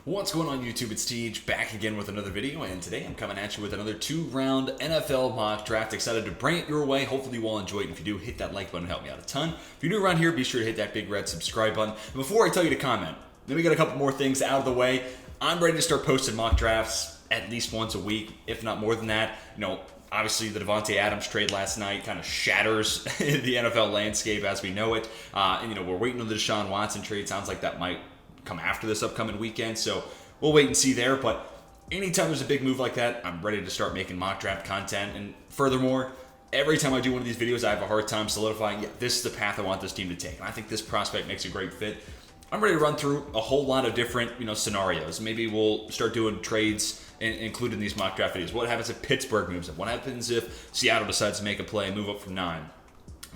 What's going on YouTube? It's Tej back again with another video, and today I'm coming at you with another 2-round NFL mock draft. Excited to bring it your way. Hopefully you will enjoy it. If you do, hit that like button, help me out a ton. If you're new around here, be sure to hit that big red subscribe button. And before I tell you to comment, let me get a couple more things out of the way. I'm ready to start posting mock drafts at least once a week, if not more than that. Obviously, the Davante Adams trade last night kind of shatters the NFL landscape as we know it. We're waiting on the Deshaun Watson trade. Sounds like that might come after this upcoming weekend, so we'll wait and see there. But anytime there's a big move like that, I'm ready to start making mock draft content. And furthermore, every time I do one of these videos, I have a hard time solidifying, this is the path I want this team to take. And I think this prospect makes a great fit. I'm ready to run through a whole lot of different, scenarios. Maybe we'll start doing trades including these mock draft videos. What happens if Pittsburgh moves up? What happens if Seattle decides to make a play and move up from 9?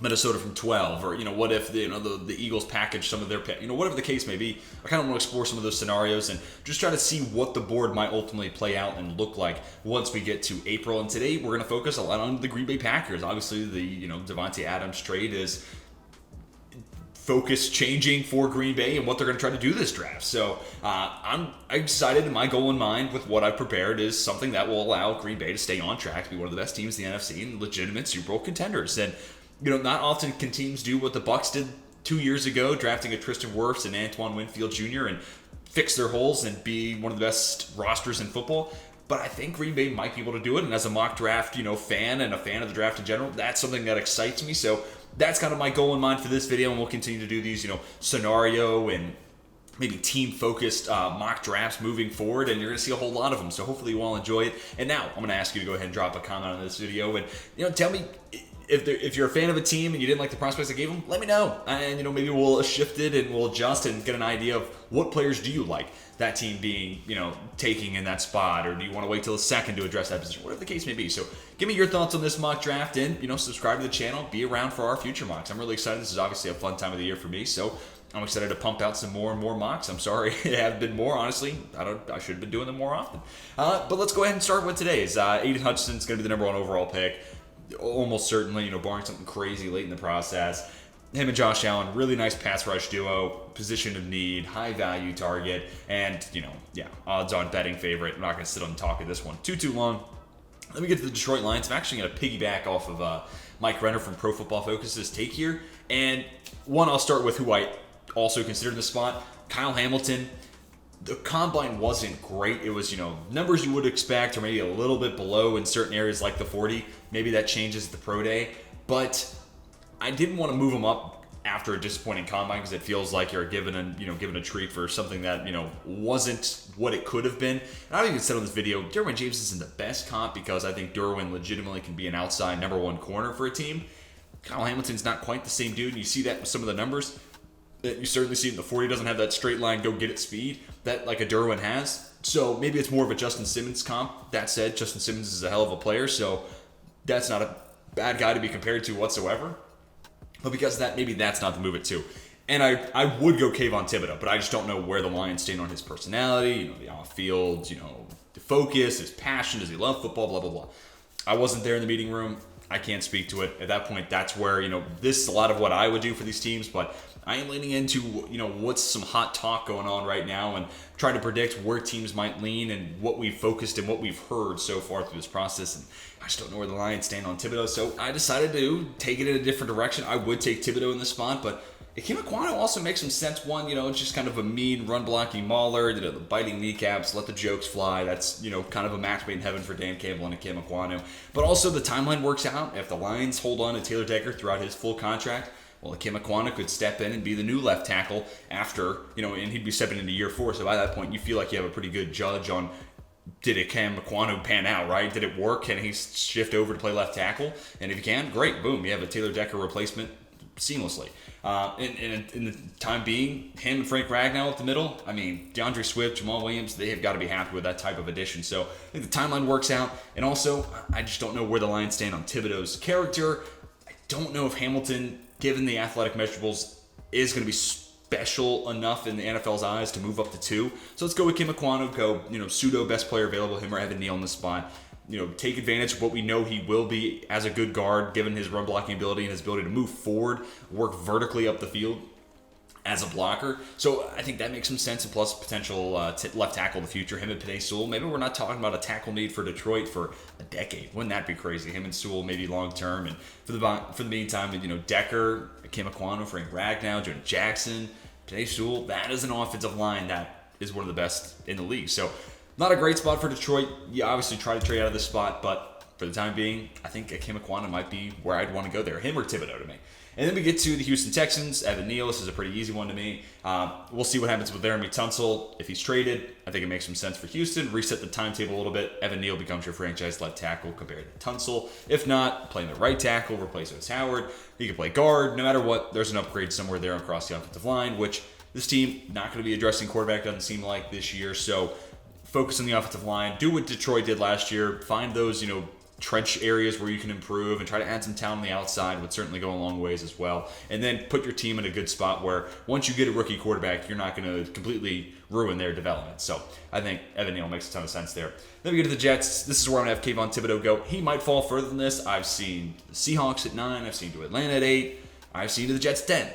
Minnesota from 12, or what if the Eagles package some of their pick, whatever the case may be. I kind of want to explore some of those scenarios and just try to see what the board might ultimately play out and look like once we get to April. And today we're going to focus a lot on the Green Bay Packers. Obviously, the Davante Adams trade is focus changing for Green Bay and what they're going to try to do this draft. So I'm excited, and my goal in mind with what I've prepared is something that will allow Green Bay to stay on track to be one of the best teams in the NFC and legitimate Super Bowl contenders. And not often can teams do what the Bucs did 2 years ago, drafting a Tristan Wirfs and Antoine Winfield Jr. and fix their holes and be one of the best rosters in football. But I think Green Bay might be able to do it. And as a mock draft, fan and a fan of the draft in general, that's something that excites me. So that's kind of my goal in mind for this video. And we'll continue to do these, scenario and maybe team-focused mock drafts moving forward, and you're going to see a whole lot of them. So hopefully you all enjoy it. And now I'm going to ask you to go ahead and drop a comment on this video and tell me if you're a fan of a team and you didn't like the prospects I gave them, let me know. And maybe we'll shift it and we'll adjust and get an idea of what players do you like that team being taking in that spot, or do you want to wait till the second to address that position, whatever the case may be. So give me your thoughts on this mock draft, and subscribe to the channel, be around for our future mocks. I'm really excited. This is obviously a fun time of the year for me, so I'm excited to pump out some more and more mocks. I'm sorry it have been more, honestly. I should have been doing them more often. But let's go ahead and start with today's. Aiden Hutchinson's going to be the #1 overall pick. Almost certainly, barring something crazy late in the process. Him and Josh Allen, really nice pass rush duo, position of need, high value target, and, odds on betting favorite. I'm not going to sit on the talk of this one too long. Let me get to the Detroit Lions. I'm actually going to piggyback off of Mike Renner from Pro Football Focus's take here. And one, I'll start with who I also consider in the spot, Kyle Hamilton. The combine wasn't great. It was, numbers you would expect, or maybe a little bit below in certain areas like the 40. Maybe that changes at the pro day. But I didn't want to move him up after a disappointing combine, because it feels like you're given a treat for something that, wasn't what it could have been. And I've even said on this video, Derwin James isn't the best comp, because I think Derwin legitimately can be an outside #1 corner for a team. Kyle Hamilton's not quite the same dude, and you see that with some of the numbers. You certainly see it in the 40. Doesn't have that straight line, go get it speed that like a Derwin has. So maybe it's more of a Justin Simmons comp. That said, Justin Simmons is a hell of a player, so that's not a bad guy to be compared to whatsoever. But because of that, maybe that's not the move at 2. And I would go Kayvon Thibodeau, but I just don't know where the Lions stand on his personality, the off-field, the focus, his passion. Does he love football? Blah, blah, blah. I wasn't there in the meeting room. I can't speak to it. At that point, that's where, this is a lot of what I would do for these teams, but I am leaning into, what's some hot talk going on right now and trying to predict where teams might lean and what we've focused and what we've heard so far through this process. And I just don't know where the Lions stand on Thibodeau, so I decided to take it in a different direction. I would take Thibodeau in this spot, but Ikem Ekwonu also makes some sense. One, it's just kind of a mean run-blocking mauler, the biting kneecaps, let the jokes fly. That's, kind of a match made in heaven for Dan Campbell and Ikem Ekwonu. But also the timeline works out. If the Lions hold on to Taylor Decker throughout his full contract, well, Ikem Ekwonu could step in and be the new left tackle after, and he'd be stepping into year 4. So by that point, you feel like you have a pretty good judge on, did Ikem Ekwonu pan out, right? Did it work? Can he shift over to play left tackle? And if he can, great, boom, you have a Taylor Decker replacement seamlessly. In the time being, him and Frank Ragnow up the middle, DeAndre Swift, Jamal Williams, they have got to be happy with that type of addition. So I think the timeline works out. And also, I just don't know where the Lions stand on Thibodeau's character. I don't know if Hamilton, given the athletic measurables, is going to be special enough in the NFL's eyes to move up to 2. So let's go with Ikem Ekwonu, go, pseudo best player available, him or Evan Neal in the spot. take advantage of what we know he will be as a good guard, given his run blocking ability and his ability to move forward, work vertically up the field as a blocker. So I think that makes some sense, and plus potential left tackle in the future. Him and Penei Sewell. Maybe we're not talking about a tackle need for Detroit for a decade. Wouldn't that be crazy? Him and Sewell maybe long term. And for the meantime, Decker, Kim Aquano, Frank Ragnow, Jordan Jackson, Penei Sewell. That is an offensive line that is one of the best in the league. So not a great spot for Detroit. You obviously try to trade out of this spot, but for the time being, I think Kim Aquano might be where I'd want to go there. Him or Thibodeau to me. And then we get to the Houston Texans. Evan Neal, this is a pretty easy one to me. We'll see what happens with Laramie Tunsil. If he's traded, I think it makes some sense for Houston. Reset the timetable a little bit. Evan Neal becomes your franchise left tackle compared to Tunsil. If not, playing the right tackle, replace Otis Howard. He can play guard. No matter what, there's an upgrade somewhere there across the offensive line, which this team not going to be addressing quarterback, doesn't seem like this year. So focus on the offensive line. Do what Detroit did last year. Find those, trench areas where you can improve and try to add some talent on the outside would certainly go a long ways as well. And then put your team in a good spot where once you get a rookie quarterback, you're not going to completely ruin their development. So I think Evan Neal makes a ton of sense there. Then we get to the Jets. This is where I'm going to have Kayvon Thibodeau go. He might fall further than this. I've seen the Seahawks at 9. I've seen to Atlanta at 8. I've seen to the Jets 10.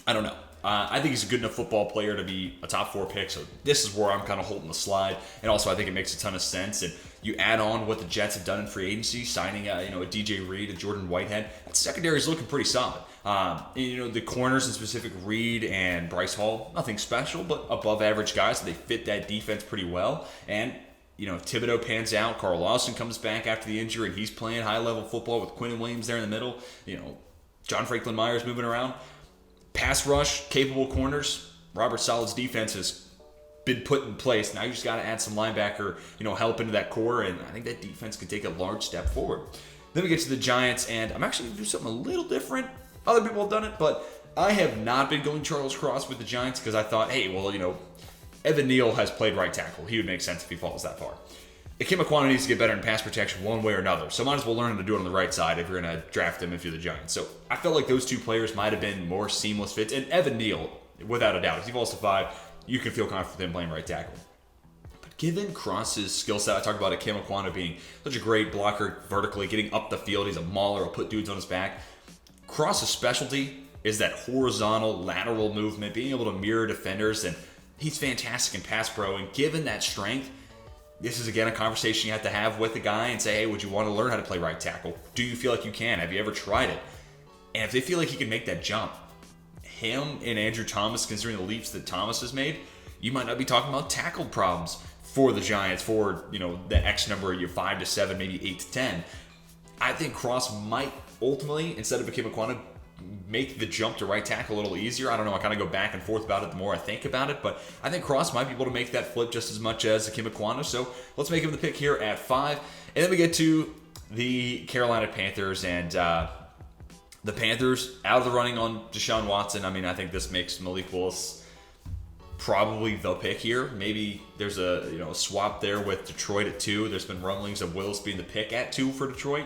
I don't know. I think he's a good enough football player to be a top 4 pick, so this is where I'm kind of holding the slide. And also, I think it makes a ton of sense. And you add on what the Jets have done in free agency, signing a DJ Reed, a Jordan Whitehead. That secondary is looking pretty solid. The corners in specific, Reed and Bryce Hall, nothing special, but above average guys. So they fit that defense pretty well. And if Thibodeau pans out, Carl Lawson comes back after the injury, and he's playing high-level football with Quinn Williams there in the middle. John Franklin Myers moving around. Pass rush, capable corners. Robert Sala's defense has been put in place. Now you just got to add some linebacker, help into that core, and I think that defense can take a large step forward. Then we get to the Giants, and I'm actually going to do something a little different. Other people have done it, but I have not been going Charles Cross with the Giants because I thought, hey, well, Evan Neal has played right tackle. He would make sense if he falls that far. Kim Aquano needs to get better in pass protection one way or another, so might as well learn how to do it on the right side if you're going to draft him if you're the Giants. So I felt like those two players might have been more seamless fits, and Evan Neal, without a doubt, if he falls to 5, you can feel confident with him playing right tackle. But given Cross's skill set, I talked about Kim Aquano being such a great blocker vertically, getting up the field. He's a mauler, he'll put dudes on his back. Cross's specialty is that horizontal, lateral movement, being able to mirror defenders, and he's fantastic in pass pro, and given that strength, this is, again, a conversation you have to have with the guy and say, hey, would you want to learn how to play right tackle? Do you feel like you can? Have you ever tried it? And if they feel like he can make that jump, him and Andrew Thomas, considering the leaps that Thomas has made, you might not be talking about tackle problems for the Giants for, the X number of 5 to 7, maybe 8 to 10. I think Cross might ultimately, instead of a Kim Aquano, make the jump to right tackle a little easier. I don't know. I kind of go back and forth about it the more I think about it, but I think Cross might be able to make that flip just as much as Kim Aquano. So let's make him the pick here at 5. And then we get to the Carolina Panthers, and the Panthers out of the running on Deshaun Watson. I mean, I think this makes Malik Willis probably the pick here. Maybe there's a swap there with Detroit at 2. There's been rumblings of Willis being the pick at 2 for Detroit.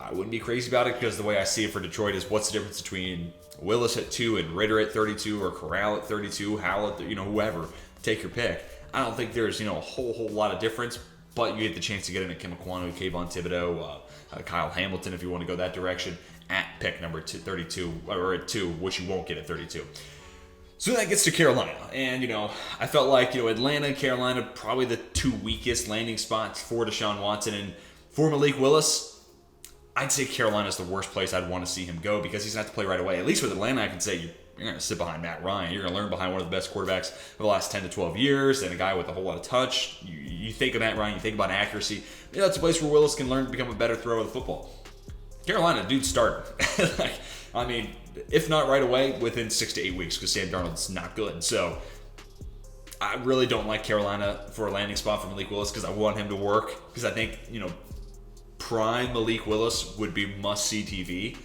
I wouldn't be crazy about it because the way I see it for Detroit is what's the difference between Willis at 2 and Ritter at 32 or Corral at 32, Howell at, whoever. Take your pick. I don't think there's, a whole lot of difference, but you get the chance to get into Kim Aquano, Kayvon Thibodeau, Kyle Hamilton if you want to go that direction at pick number 32, or at 2, which you won't get at 32. So that gets to Carolina. And, I felt like, Atlanta and Carolina, probably the 2 weakest landing spots for Deshaun Watson. And for Malik Willis, I'd say Carolina's the worst place I'd want to see him go because he's going to have to play right away. At least with Atlanta, I can say you're going to sit behind Matt Ryan. You're going to learn behind one of the best quarterbacks of the last 10 to 12 years and a guy with a whole lot of touch. You think of Matt Ryan, you think about accuracy. That's a place where Willis can learn to become a better thrower of the football. Carolina, dude, start. If not right away, within 6 to 8 weeks because Sam Darnold's not good. So I really don't like Carolina for a landing spot for Malik Willis because I want him to work because I think, prime Malik Willis would be must-see TV.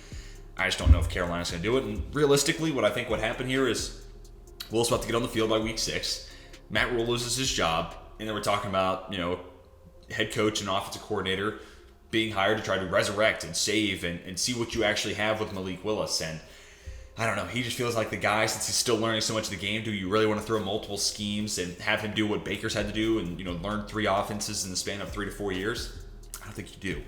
I just don't know if Carolina's going to do it. And realistically, what I think would happen here is Willis about to get on the field by week 6. Matt Rule loses his job. And then we're talking about, head coach and offensive coordinator being hired to try to resurrect and save and see what you actually have with Malik Willis. And I don't know. He just feels like the guy, since he's still learning so much of the game. Do you really want to throw multiple schemes and have him do what Baker's had to do and, learn 3 offenses in the span of 3 to 4 years? I don't think you do.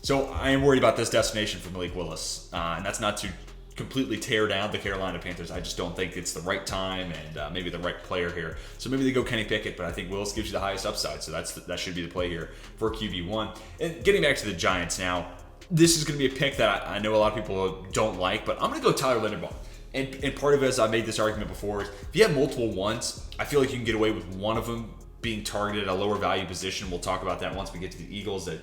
So I am worried about this destination for Malik Willis. And that's not to completely tear down the Carolina Panthers. I just don't think it's the right time and maybe the right player here. So maybe they go Kenny Pickett, but I think Willis gives you the highest upside. So that should be the play here for QB1. And getting back to the Giants now, this is going to be a pick that I know a lot of people don't like, but I'm going to go Tyler Linderbaum. And part of it is, I made this argument before, is if you have multiple ones, I feel like you can get away with one of them being targeted at a lower value position. We'll talk about that once we get to the Eagles at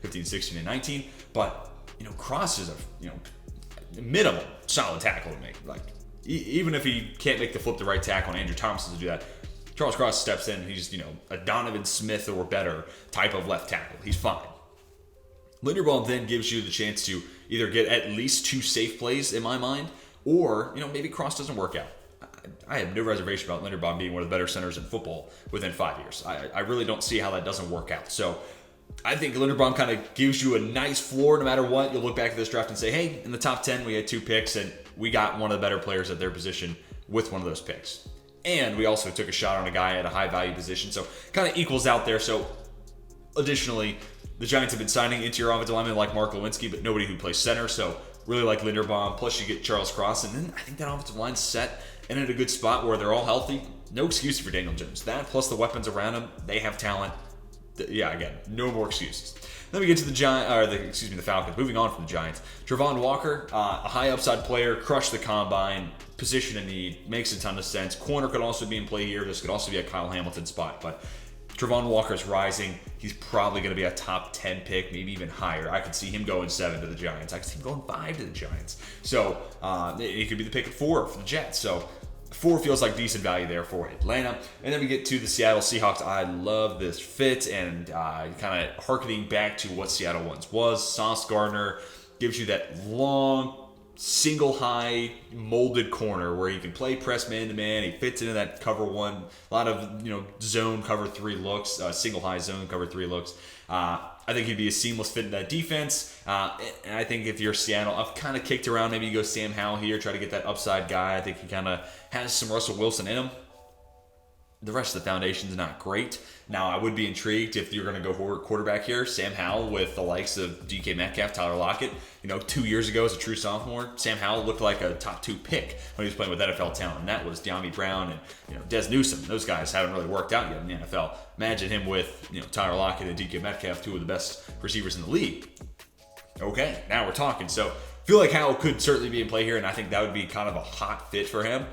15, 16, and 19. But Cross is a minimum solid tackle to me. Like even if he can't make the flip to right tackle, and Andrew Thomas doesn't do that, Charles Cross steps in. He's a Donovan Smith or better type of left tackle. He's fine. Linderbaum then gives you the chance to either get at least 2 safe plays in my mind, or maybe Cross doesn't work out. I have no reservation about Linderbaum being one of the better centers in football within 5 years. I really don't see how that doesn't work out. So I think Linderbaum kind of gives you a nice floor no matter what. You'll look back at this draft and say, hey, in the top 10, we had 2 picks, and we got one of the better players at their position with one of those picks. And we also took a shot on a guy at a high-value position, so kind of equals out there. So additionally, the Giants have been signing interior offensive linemen like Mark Lewinsky, but nobody who plays center, so really like Linderbaum. Plus you get Charles Cross, and then I think that offensive line's set and in a good spot where they're all healthy. No excuse for Daniel Jones. That plus the weapons around him, they have talent. Yeah, again, no more excuses. Then we get to the Falcons. Moving on from the Giants, Travon Walker, a high upside player, crushed the combine, position in need, makes a ton of sense. Corner could also be in play here. This could also be a Kyle Hamilton spot, but Travon Walker's rising. He's probably going to be a top 10 pick, maybe even higher. I could see him going 7 to the Giants. I could see him going 5 to the Giants. So it could be the pick at 4 for the Jets. So 4 feels like decent value there for Atlanta. And then we get to the Seattle Seahawks. I love this fit, and kind of harkening back to what Seattle once was. Sauce Gardner gives you that long, single high molded corner where he can play press man to man. He fits into that cover 1, a lot of zone cover 3 looks, single high zone cover 3 looks. I think he'd be a seamless fit in that defense. And I think if you're Seattle, I've kind of kicked around. Maybe you go Sam Howell here, try to get that upside guy. I think he kind of has some Russell Wilson in him. The rest of the foundation's not great. Now, I would be intrigued if you're going to go quarterback here. Sam Howell with the likes of DK Metcalf, Tyler Lockett. 2 years ago as a true sophomore, Sam Howell looked like a top 2 pick when he was playing with NFL talent. And that was De'Ami Brown and Des Newsome. Those guys haven't really worked out yet in the NFL. Imagine him with Tyler Lockett and DK Metcalf, 2 of the best receivers in the league. Okay, now we're talking. So I feel like Howell could certainly be in play here, and I think that would be kind of a hot fit for him.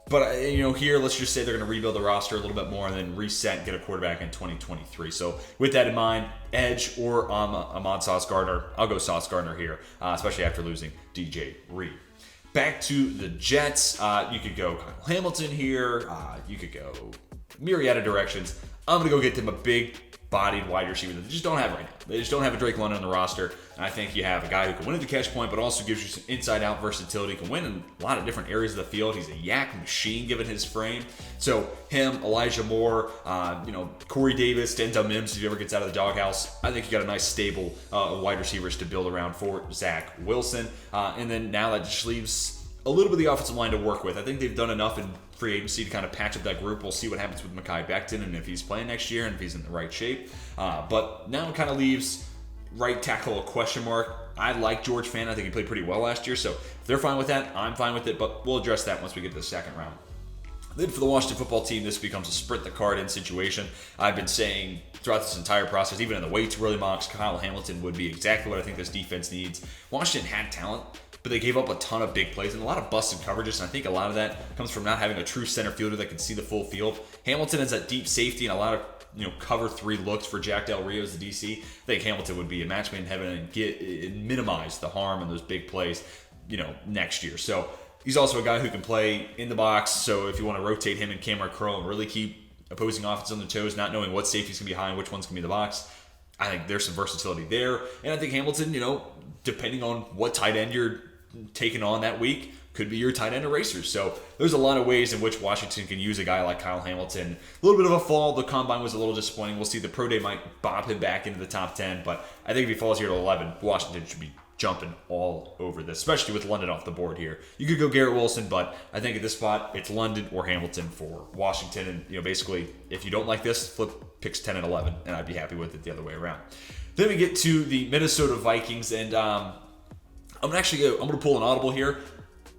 But, here, let's just say they're going to rebuild the roster a little bit more and then reset and get a quarterback in 2023. So with that in mind, edge or Ahmad Sauce Gardner, I'll go Sauce Gardner here, especially after losing DJ Reed. Back to the Jets, you could go Kyle Hamilton here. You could go myriad of directions. I'm going to go get them a big-bodied wide receiver that they just don't have right now. They just don't have a Drake London on the roster. And I think you have a guy who can win at the catch point, but also gives you some inside-out versatility. Can win in a lot of different areas of the field. He's a yak machine given his frame. So him, Elijah Moore, Corey Davis, Denzel Mims, if he ever gets out of the doghouse, I think you got a nice stable wide receivers to build around for Zach Wilson. And then now that just leaves a little bit of the offensive line to work with. I think they've done enough in free agency to kind of patch up that group. We'll see what happens with Mekhi Becton and if he's playing next year and if he's in the right shape. But now it kind of leaves right tackle a question mark. I like George Fant. I think he played pretty well last year. So if they're fine with that, I'm fine with it. But we'll address that once we get to the second round. Then for the Washington football team, this becomes a sprint the card in situation. I've been saying throughout this entire process, even in the way too early mocks, Kyle Hamilton would be exactly what I think this defense needs. Washington had talent, but they gave up a ton of big plays and a lot of busted coverages, and I think a lot of that comes from not having a true center fielder that can see the full field. Hamilton is that deep safety and a lot of cover 3 looks for Jack Del Rio as the DC. I think Hamilton would be a match made in heaven and minimize the harm in those big plays, next year. So he's also a guy who can play in the box. So if you want to rotate him and Cameron Curl and really keep opposing offense on their toes, not knowing what safety's going to be high and which one's going to be in the box, I think there's some versatility there. And I think Hamilton, depending on what tight end you're taking on that week, could be your tight end eraser. So there's a lot of ways in which Washington can use a guy like Kyle Hamilton. A little bit of a fall. The combine was a little disappointing. We'll see. The pro day might bob him back into the top 10, but I think if he falls here to 11, Washington should be jumping all over this, especially with London off the board here. You could go Garrett Wilson, but I think at this spot, it's London or Hamilton for Washington. And, basically, if you don't like this, flip picks 10 and 11, and I'd be happy with it the other way around. Then we get to the Minnesota Vikings, and I'm going to pull an audible here.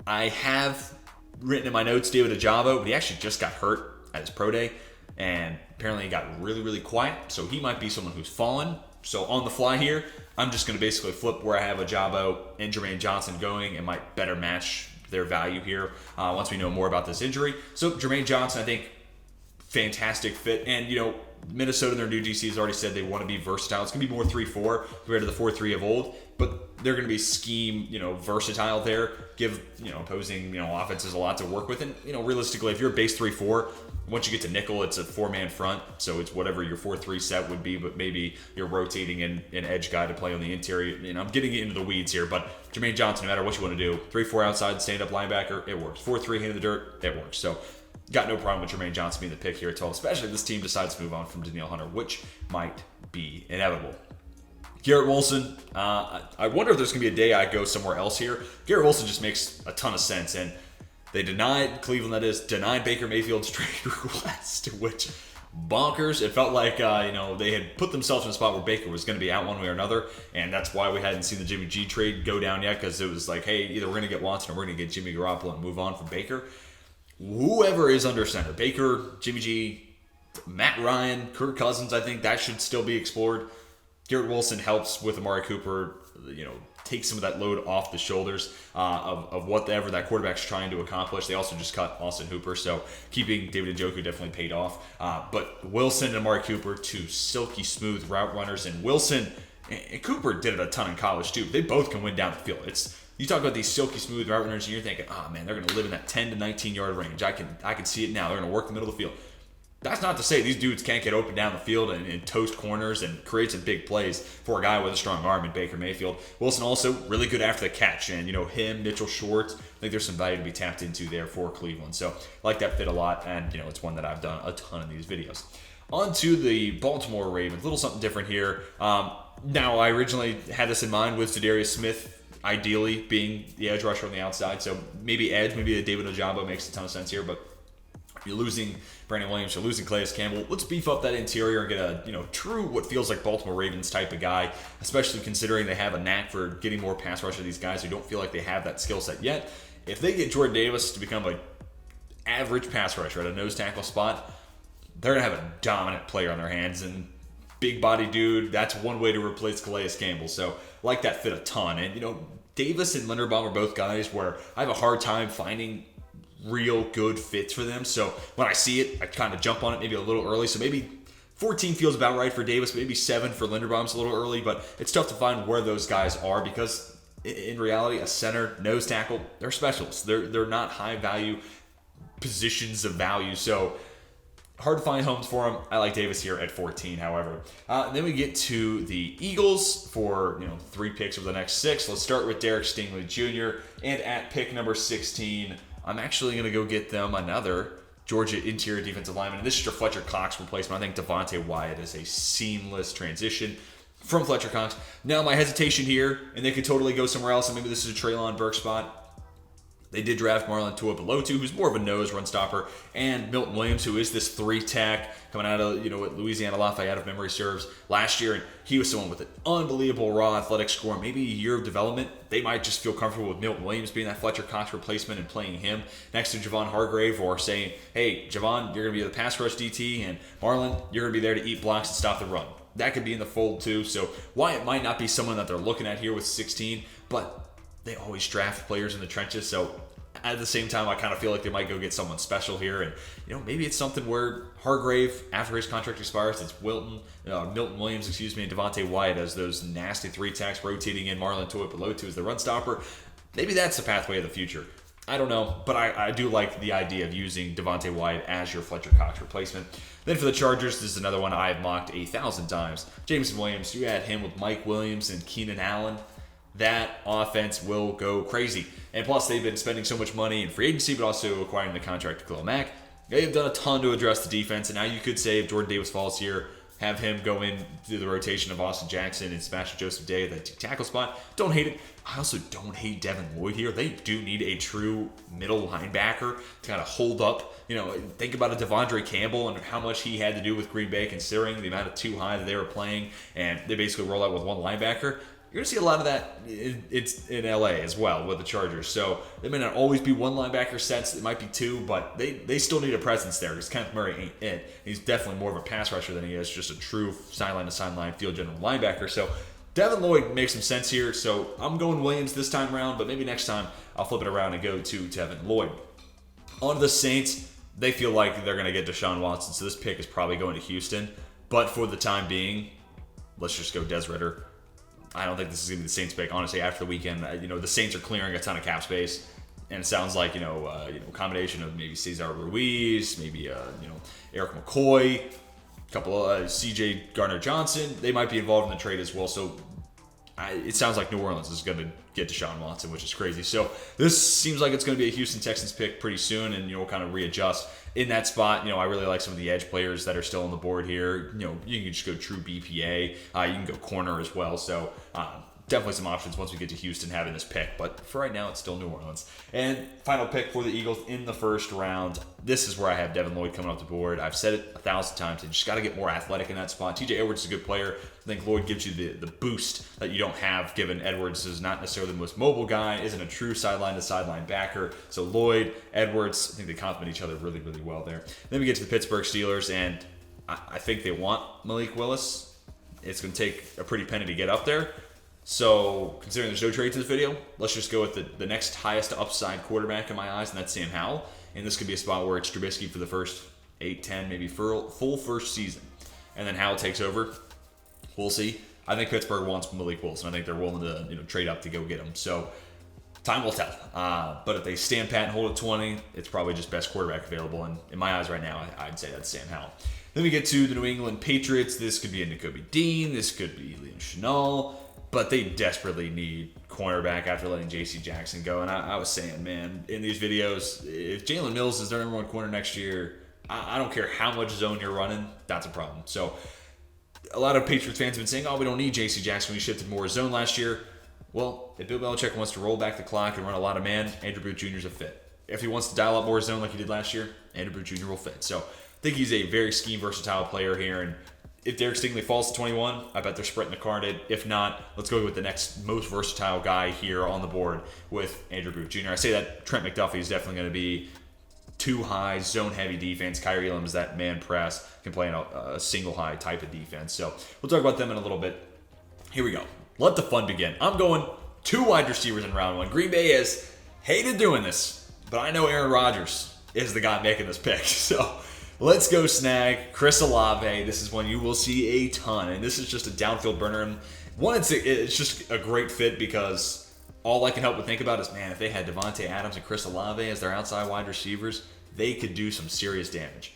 I have written in my notes David Ojabo, but he actually just got hurt at his pro day, and apparently he got really, really quiet, so he might be someone who's fallen. So on the fly here, I'm just going to basically flip where I have Ojabo and Jermaine Johnson going and might better match their value here once we know more about this injury. So Jermaine Johnson, I think, fantastic fit. And, Minnesota, their new DC, has already said they want to be versatile. It's going to be more 3-4 compared to the 4-3 of old, but they're going to be scheme, versatile there. Give, opposing, offenses a lot to work with. And, realistically, if you're a base 3-4, once you get to nickel, it's a 4-man front, so it's whatever your 4-3 set would be, but maybe you're rotating an edge guy to play on the interior. I'm getting into the weeds here, but Jermaine Johnson, no matter what you want to do, 3-4 outside, stand-up linebacker, it works. 4-3 hand in the dirt, it works. So got no problem with Jermaine Johnson being the pick here at all, especially if this team decides to move on from Danielle Hunter, which might be inevitable. Garrett Wilson, I wonder if there's going to be a day I go somewhere else here. Garrett Wilson just makes a ton of sense, and they denied Baker Mayfield's trade request, which bonkers. It felt like, they had put themselves in a spot where Baker was going to be out one way or another, and that's why we hadn't seen the Jimmy G trade go down yet, because it was like, hey, either we're going to get Watson or we're going to get Jimmy Garoppolo and move on from Baker. Whoever is under center, Baker, Jimmy G, Matt Ryan, Kirk Cousins, I think that should still be explored. Garrett Wilson helps with Amari Cooper, take some of that load off the shoulders of whatever that quarterback's trying to accomplish. They also just cut Austin Hooper, so keeping David Njoku definitely paid off. But Wilson and Amari Cooper, two silky smooth route runners, and Wilson and Cooper did it a ton in college too. They both can win down the field. You talk about these silky smooth route runners, and you're thinking, oh man, they're going to live in that 10 to 19 yard range. I can see it now. They're going to work the middle of the field. That's not to say these dudes can't get open down the field and toast corners and create some big plays for a guy with a strong arm in Baker Mayfield. Wilson also really good after the catch. And, him, Mitchell Schwartz, I think there's some value to be tapped into there for Cleveland. So I like that fit a lot. And, it's one that I've done a ton of these videos. On to the Baltimore Ravens. A little something different here. Now, I originally had this in mind with Za'Darius Smith, ideally being the edge rusher on the outside. So maybe edge, maybe David Ojabo makes a ton of sense here. But you're losing Brandon Williams, you're losing Calais Campbell. Let's beef up that interior and get a true what feels like Baltimore Ravens type of guy, especially considering they have a knack for getting more pass rush of these guys who don't feel like they have that skill set yet. If they get Jordan Davis to become an average pass rusher at a nose tackle spot, they're going to have a dominant player on their hands, and big body dude, that's one way to replace Calais Campbell. So like that fit a ton. And, Davis and Linderbaum are both guys where I have a hard time finding real good fits for them. So when I see it, I kind of jump on it maybe a little early. So maybe 14 feels about right for Davis, maybe 7 for Linderbaum's a little early, but it's tough to find where those guys are because in reality, a center, nose tackle, they're specialists. They're not high value positions of value. So hard to find homes for him. I like Davis here at 14, however. Then we get to the Eagles for 3 picks over the next 6. Let's start with Derek Stingley Jr. And at pick number 16, I'm actually going to go get them another Georgia interior defensive lineman. And this is your Fletcher Cox replacement. I think Davante Wyatt is a seamless transition from Fletcher Cox. Now my hesitation here, and they could totally go somewhere else, and maybe this is a Treylon Burke spot. They did draft Marlon Tuipulotu, who's more of a nose run stopper, and Milton Williams, who is this 3-tech coming out of Louisiana Lafayette, if memory serves, last year, and he was someone with an unbelievable raw athletic score, maybe a year of development. They might just feel comfortable with Milton Williams being that Fletcher Cox replacement and playing him next to Javon Hargrave, or saying, hey, Javon, you're going to be the pass rush DT, and Marlon, you're going to be there to eat blocks and stop the run. That could be in the fold too. So Wyatt might not be someone that they're looking at here with 16, but they always draft players in the trenches. So at the same time, I kind of feel like they might go get someone special here. And, maybe it's something where Hargrave, after his contract expires, it's Milton Williams, and Davante Wyatt as those nasty 3-techs rotating in Marlon Tuipulotu as the run stopper. Maybe that's the pathway of the future. I don't know, but I do like the idea of using Davante Wyatt as your Fletcher Cox replacement. Then for the Chargers, this is another one I've mocked 1,000 times. Jameson Williams, you add him with Mike Williams and Keenan Allen, that offense will go crazy. And plus, they've been spending so much money in free agency, but also acquiring the contract to Khalil Mack. They've done a ton to address the defense, and now you could say if Jordan Davis falls here, have him go in through the rotation of Austin Jackson and Sebastian Joseph Day at the tackle spot. Don't hate it. I also don't hate Devin Lloyd here. They do need a true middle linebacker to kind of hold up. Think about a Devondre Campbell and how much he had to do with Green Bay, considering the amount of too high that they were playing, and they basically roll out with one linebacker. You're going to see a lot of that it's in LA as well with the Chargers. So they may not always be one linebacker sets. It might be two, but they still need a presence there because Kenneth Murray ain't it. He's definitely more of a pass rusher than he is just a true sideline-to-sideline field general linebacker. So Devin Lloyd makes some sense here. So I'm going Williams this time around, but maybe next time I'll flip it around and go to Devin Lloyd. On to the Saints. They feel like they're going to get Deshaun Watson, so this pick is probably going to Houston. But for the time being, let's just go Des Ridder. I don't think this is going to be the Saints pick. Honestly, after the weekend, the Saints are clearing a ton of cap space, and it sounds like a combination of maybe Cesar Ruiz, maybe Eric McCoy, a couple of C.J. Gardner-Johnson. They might be involved in the trade as well. So it sounds like New Orleans is going to get Deshaun Watson, which is crazy. So this seems like it's going to be a Houston Texans pick pretty soon, and we'll kind of readjust in that spot. I really like some of the edge players that are still on the board here. You can just go true BPA. You can go corner as well. So definitely some options once we get to Houston having this pick. But for right now, it's still New Orleans. And final pick for the Eagles in the first round. This is where I have Devin Lloyd coming off the board. I've said it 1,000 times. You just got to get more athletic in that spot. TJ Edwards is a good player. I think Lloyd gives you the boost that you don't have, given Edwards is not necessarily the most mobile guy, isn't a true sideline-to-sideline backer. So Lloyd, Edwards, I think they complement each other really, really well there. Then we get to the Pittsburgh Steelers, and I think they want Malik Willis. It's going to take a pretty penny to get up there. So, considering there's no trade to this video, let's just go with the next highest upside quarterback in my eyes, and that's Sam Howell. And this could be a spot where it's Trubisky for the first 8, 10, maybe full first season. And then Howell takes over. We'll see. I think Pittsburgh wants Malik Wilson. I think they're willing to trade up to go get him. So, time will tell. But if they stand pat and hold at 20, it's probably just best quarterback available. And in my eyes right now, I'd say that's Sam Howell. Then we get to the New England Patriots. This could be a Nakobe Dean. This could be Liam Shenault. But they desperately need cornerback after letting J.C. Jackson go. And I was saying, man, in these videos, if Jalen Mills is their number one corner next year, I don't care how much zone you're running, that's a problem. So a lot of Patriots fans have been saying, we don't need J.C. Jackson. We shifted more zone last year. Well, if Bill Belichick wants to roll back the clock and run a lot of man, Andrew Booth Jr. is a fit. If he wants to dial up more zone like he did last year, Andrew Booth Jr. will fit. So I think he's a very scheme versatile player here, and if Derek Stingley falls to 21, I bet they're spreading the card. If not, let's go with the next most versatile guy here on the board with Andrew Booth Jr. I say that Trent McDuffie is definitely going to be too high, zone-heavy defense. Kyrie Elam is that man press, can play in a single-high type of defense. So we'll talk about them in a little bit. Here we go. Let the fun begin. I'm going 2 wide receivers in round 1. Green Bay has hated doing this, but I know Aaron Rodgers is the guy making this pick. So let's go snag Chris Olave. This is one you will see a ton, and this is just a downfield burner. And one, it's just a great fit because all I can help but think about is, man, if they had Davante Adams and Chris Olave as their outside wide receivers, they could do some serious damage.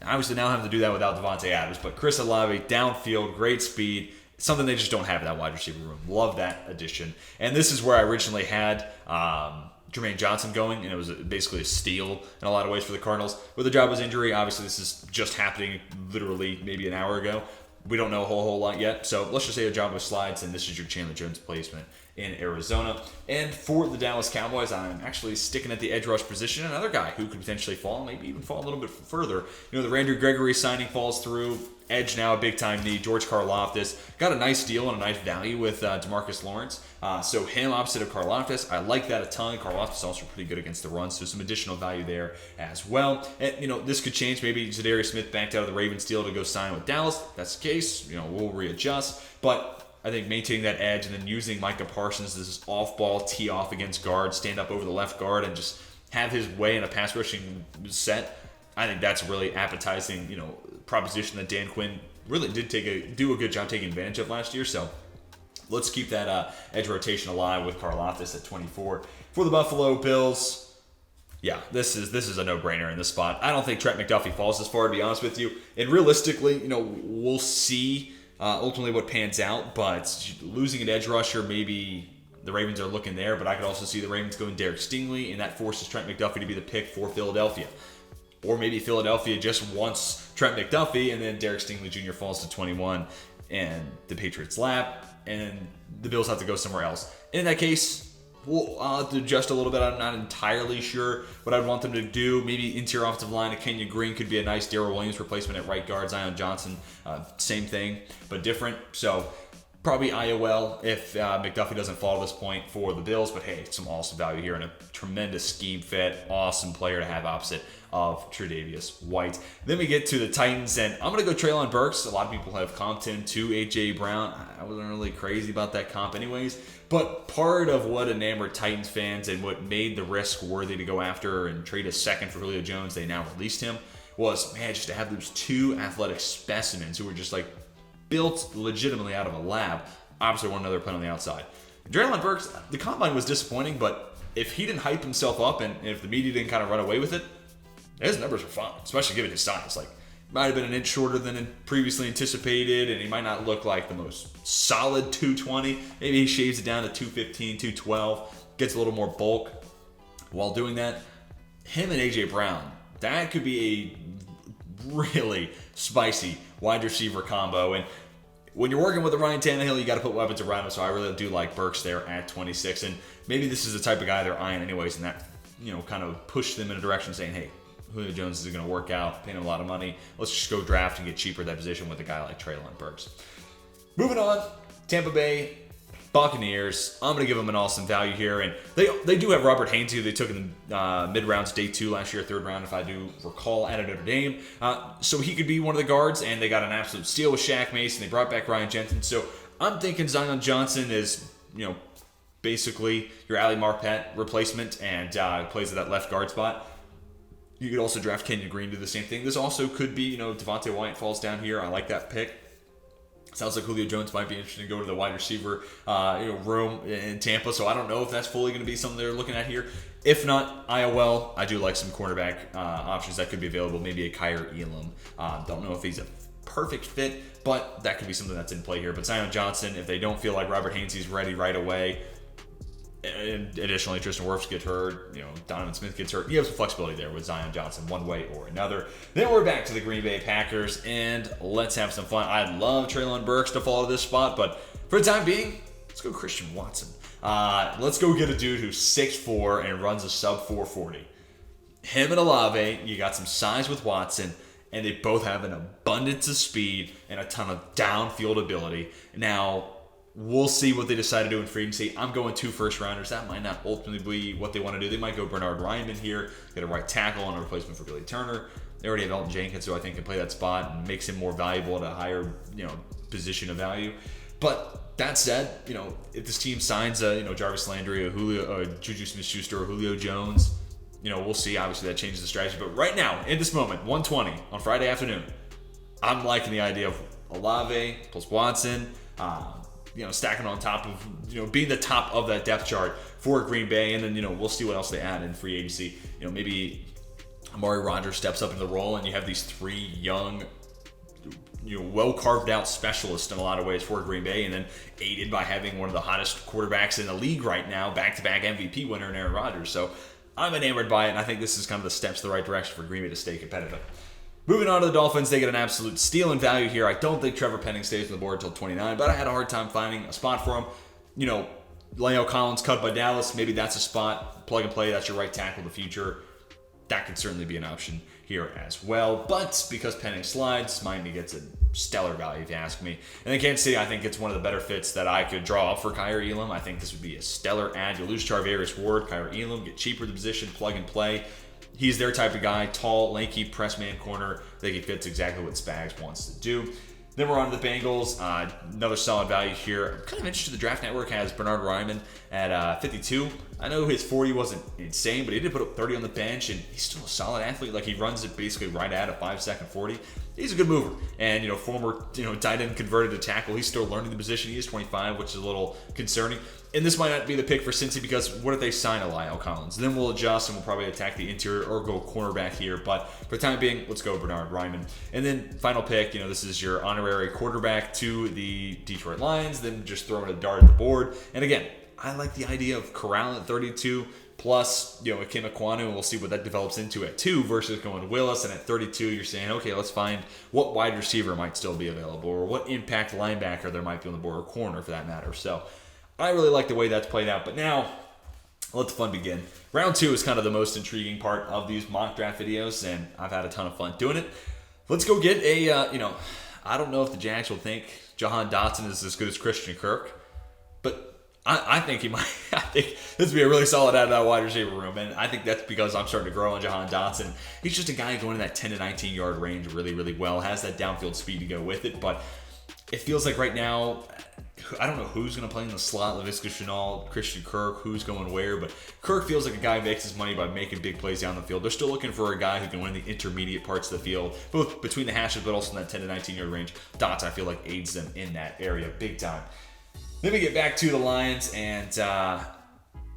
Obviously, now having to do that without Davante Adams, but Chris Olave, downfield, great speed, something they just don't have in that wide receiver room. Love that addition. And this is where I originally had Jermaine Johnson going, and it was basically a steal in a lot of ways for the Cardinals. With the Jabba's injury, obviously this is just happening literally maybe an hour ago. We don't know a whole lot yet, so let's just say Jabba slides, and this is your Chandler Jones placement in Arizona. And for the Dallas Cowboys, I'm actually sticking at the edge rush position. Another guy who could potentially fall, maybe even fall a little bit further. The Randy Gregory signing falls through. Edge now a big-time need. George Karlaftis got a nice deal and a nice value with DeMarcus Lawrence. So him opposite of Karlaftis, I like that a ton. Karlaftis is also pretty good against the run, so some additional value there as well. And, this could change. Maybe Zadarius Smith backed out of the Ravens deal to go sign with Dallas. If that's the case, we'll readjust. But I think maintaining that edge and then using Micah Parsons as this off-ball tee-off against guard, stand up over the left guard, and just have his way in a pass-rushing set, I think that's a really appetizing, proposition that Dan Quinn really did do a good job taking advantage of last year. So let's keep that edge rotation alive with Karlaftis at 24. For the Buffalo Bills, yeah, this is a no-brainer in this spot. I don't think Trent McDuffie falls this far, to be honest with you. And realistically, we'll see ultimately what pans out. But losing an edge rusher, maybe the Ravens are looking there. But I could also see the Ravens going Derek Stingley, and that forces Trent McDuffie to be the pick for Philadelphia. Or maybe Philadelphia just wants Trent McDuffie, and then Derek Stingley Jr. falls to 21 and the Patriots lap, and the Bills have to go somewhere else. In that case, I'll have to adjust a little bit. I'm not entirely sure what I'd want them to do. Maybe interior offensive line of Kenyon Green could be a nice Darrell Williams replacement at right guard. Zion Johnson, same thing, but different. So probably IOL if McDuffie doesn't fall to this point for the Bills. But hey, some awesome value here and a tremendous scheme fit. Awesome player to have opposite of Tre'Davious White. Then we get to the Titans, and I'm going to go Treylon Burks. A lot of people have comped him to A.J. Brown. I wasn't really crazy about that comp anyways. But part of what enamored Titans fans and what made the risk worthy to go after and trade a second for Julio Jones, they now released him, was, man, just to have those two athletic specimens who were just like built legitimately out of a lab, obviously one another playing on the outside. Treylon Burks, the combine was disappointing, but if he didn't hype himself up and if the media didn't kind of run away with it, his numbers were fine, especially given his size. Like, might have been an inch shorter than previously anticipated, and he might not look like the most solid 220. Maybe he shaves it down to 215, 212, gets a little more bulk. While doing that, him and A.J. Brown, that could be a really spicy wide receiver combo. And when you're working with a Ryan Tannehill, you got to put weapons around him. So I really do like Burks there at 26. And maybe this is the type of guy they're eyeing anyways, and that, kind of push them in a direction saying, hey, Julio Jones is going to work out, paying him a lot of money. Let's just go draft and get cheaper at that position with a guy like Treylon Burks. Moving on, Tampa Bay Buccaneers. I'm going to give them an awesome value here. And they do have Robert Haynes, who they took in the mid-rounds, day 2 last year, 3rd round, if I do recall, at Notre Dame. So he could be one of the guards, and they got an absolute steal with Shaq Mason. They brought back Ryan Jensen. So I'm thinking Zion Johnson is, basically your Ali Marpet replacement and plays at that left guard spot. You could also draft Kenyon Green to do the same thing. This also could be, Devontae Wyatt falls down here. I like that pick. Sounds like Julio Jones might be interested to go to the wide receiver room in Tampa. So I don't know if that's fully going to be something they're looking at here. If not, IOL, I do like some cornerback options that could be available. Maybe a Kyer Elam. Don't know if he's a perfect fit, but that could be something that's in play here. But Zion Johnson, if they don't feel like Robert Hainsey's ready right away, and additionally, Tristan Wirfs gets hurt, Donovan Smith gets hurt. You have some flexibility there with Zion Johnson one way or another. Then we're back to the Green Bay Packers, and let's have some fun. I'd love Treylon Burks to fall to this spot, but for the time being, let's go Christian Watson. Let's go get a dude who's 6'4" and runs a sub 440. Him and Olave, you got some size with Watson, and they both have an abundance of speed and a ton of downfield ability. Now, we'll see what they decide to do in free agency. I'm going 2 first-rounders. That might not ultimately be what they want to do. They might go Bernard Ryman here, get a right tackle and a replacement for Billy Turner. They already have Elton Jenkins, who I think can play that spot and makes him more valuable at a higher, position of value. But that said, if this team signs Jarvis Landry, a Juju Smith-Schuster, or Julio Jones, we'll see. Obviously, that changes the strategy. But right now, in this moment, 1:20 on Friday afternoon, I'm liking the idea of Olave plus Watson. Stacking on top of, being the top of that depth chart for Green Bay. And then, we'll see what else they add in free agency. Maybe Amari Rodgers steps up into the role and you have these 3 young, well carved out specialists in a lot of ways for Green Bay, and then aided by having one of the hottest quarterbacks in the league right now, back-to-back MVP winner in Aaron Rodgers. So I'm enamored by it, and I think this is kind of the steps in the right direction for Green Bay to stay competitive. Moving on to the Dolphins, they get an absolute steal in value here. I don't think Trevor Penning stays on the board until 29, but I had a hard time finding a spot for him. Leo Collins cut by Dallas, maybe that's a spot. Plug and play, that's your right tackle of the future. That could certainly be an option here as well. But because Penning slides, Miami gets a stellar value, if you ask me. And in Kansas City, I think it's one of the better fits that I could draw up for Kyer Elam. I think this would be a stellar ad. You lose Charvarius Ward, Kyer Elam, get cheaper the position, plug and play. He's their type of guy, tall, lanky, press man corner. I think he fits exactly what Spags wants to do. Then we're on to the Bengals. Another solid value here. I'm kind of interested. The Draft Network has Bernard Ryman at 52. I know his 40 wasn't insane, but he did put up 30 on the bench, and he's still a solid athlete. Like, he runs it basically right at a 5-second 40. He's a good mover. And, former, tight end converted to tackle. He's still learning the position. He is 25, which is a little concerning. And this might not be the pick for Cincy, because what if they sign a Lyle Collins? Then we'll adjust and we'll probably attack the interior or go cornerback here. But for the time being, let's go Bernard Ryman. And then final pick, this is your honorary quarterback to the Detroit Lions. Then just throwing a dart at the board. And again, I like the idea of Corral at 32, plus, Akim Ekwonu, and we'll see what that develops into at 2 versus going Willis. And at 32, you're saying, okay, let's find what wide receiver might still be available or what impact linebacker there might be on the board or corner for that matter. So I really like the way that's played out. But now, let the fun begin. Round 2 is kind of the most intriguing part of these mock draft videos, and I've had a ton of fun doing it. Let's go get a, I don't know if the Jags will think Jahan Dotson is as good as Christian Kirk, but I think he might. I think this would be a really solid out of that wide receiver room, and I think that's because I'm starting to grow on Jahan Dotson. He's just a guy going in that 10 to 19 yard range really, really well, has that downfield speed to go with it, but it feels like right now, I don't know who's going to play in the slot, Laviska Shenault, Christian Kirk, who's going where, but Kirk feels like a guy who makes his money by making big plays down the field. They're still looking for a guy who can win the intermediate parts of the field, both between the hashes, but also in that 10 to 19 yard range. Dotson, I feel like, aids them in that area big time. Then we get back to the Lions, and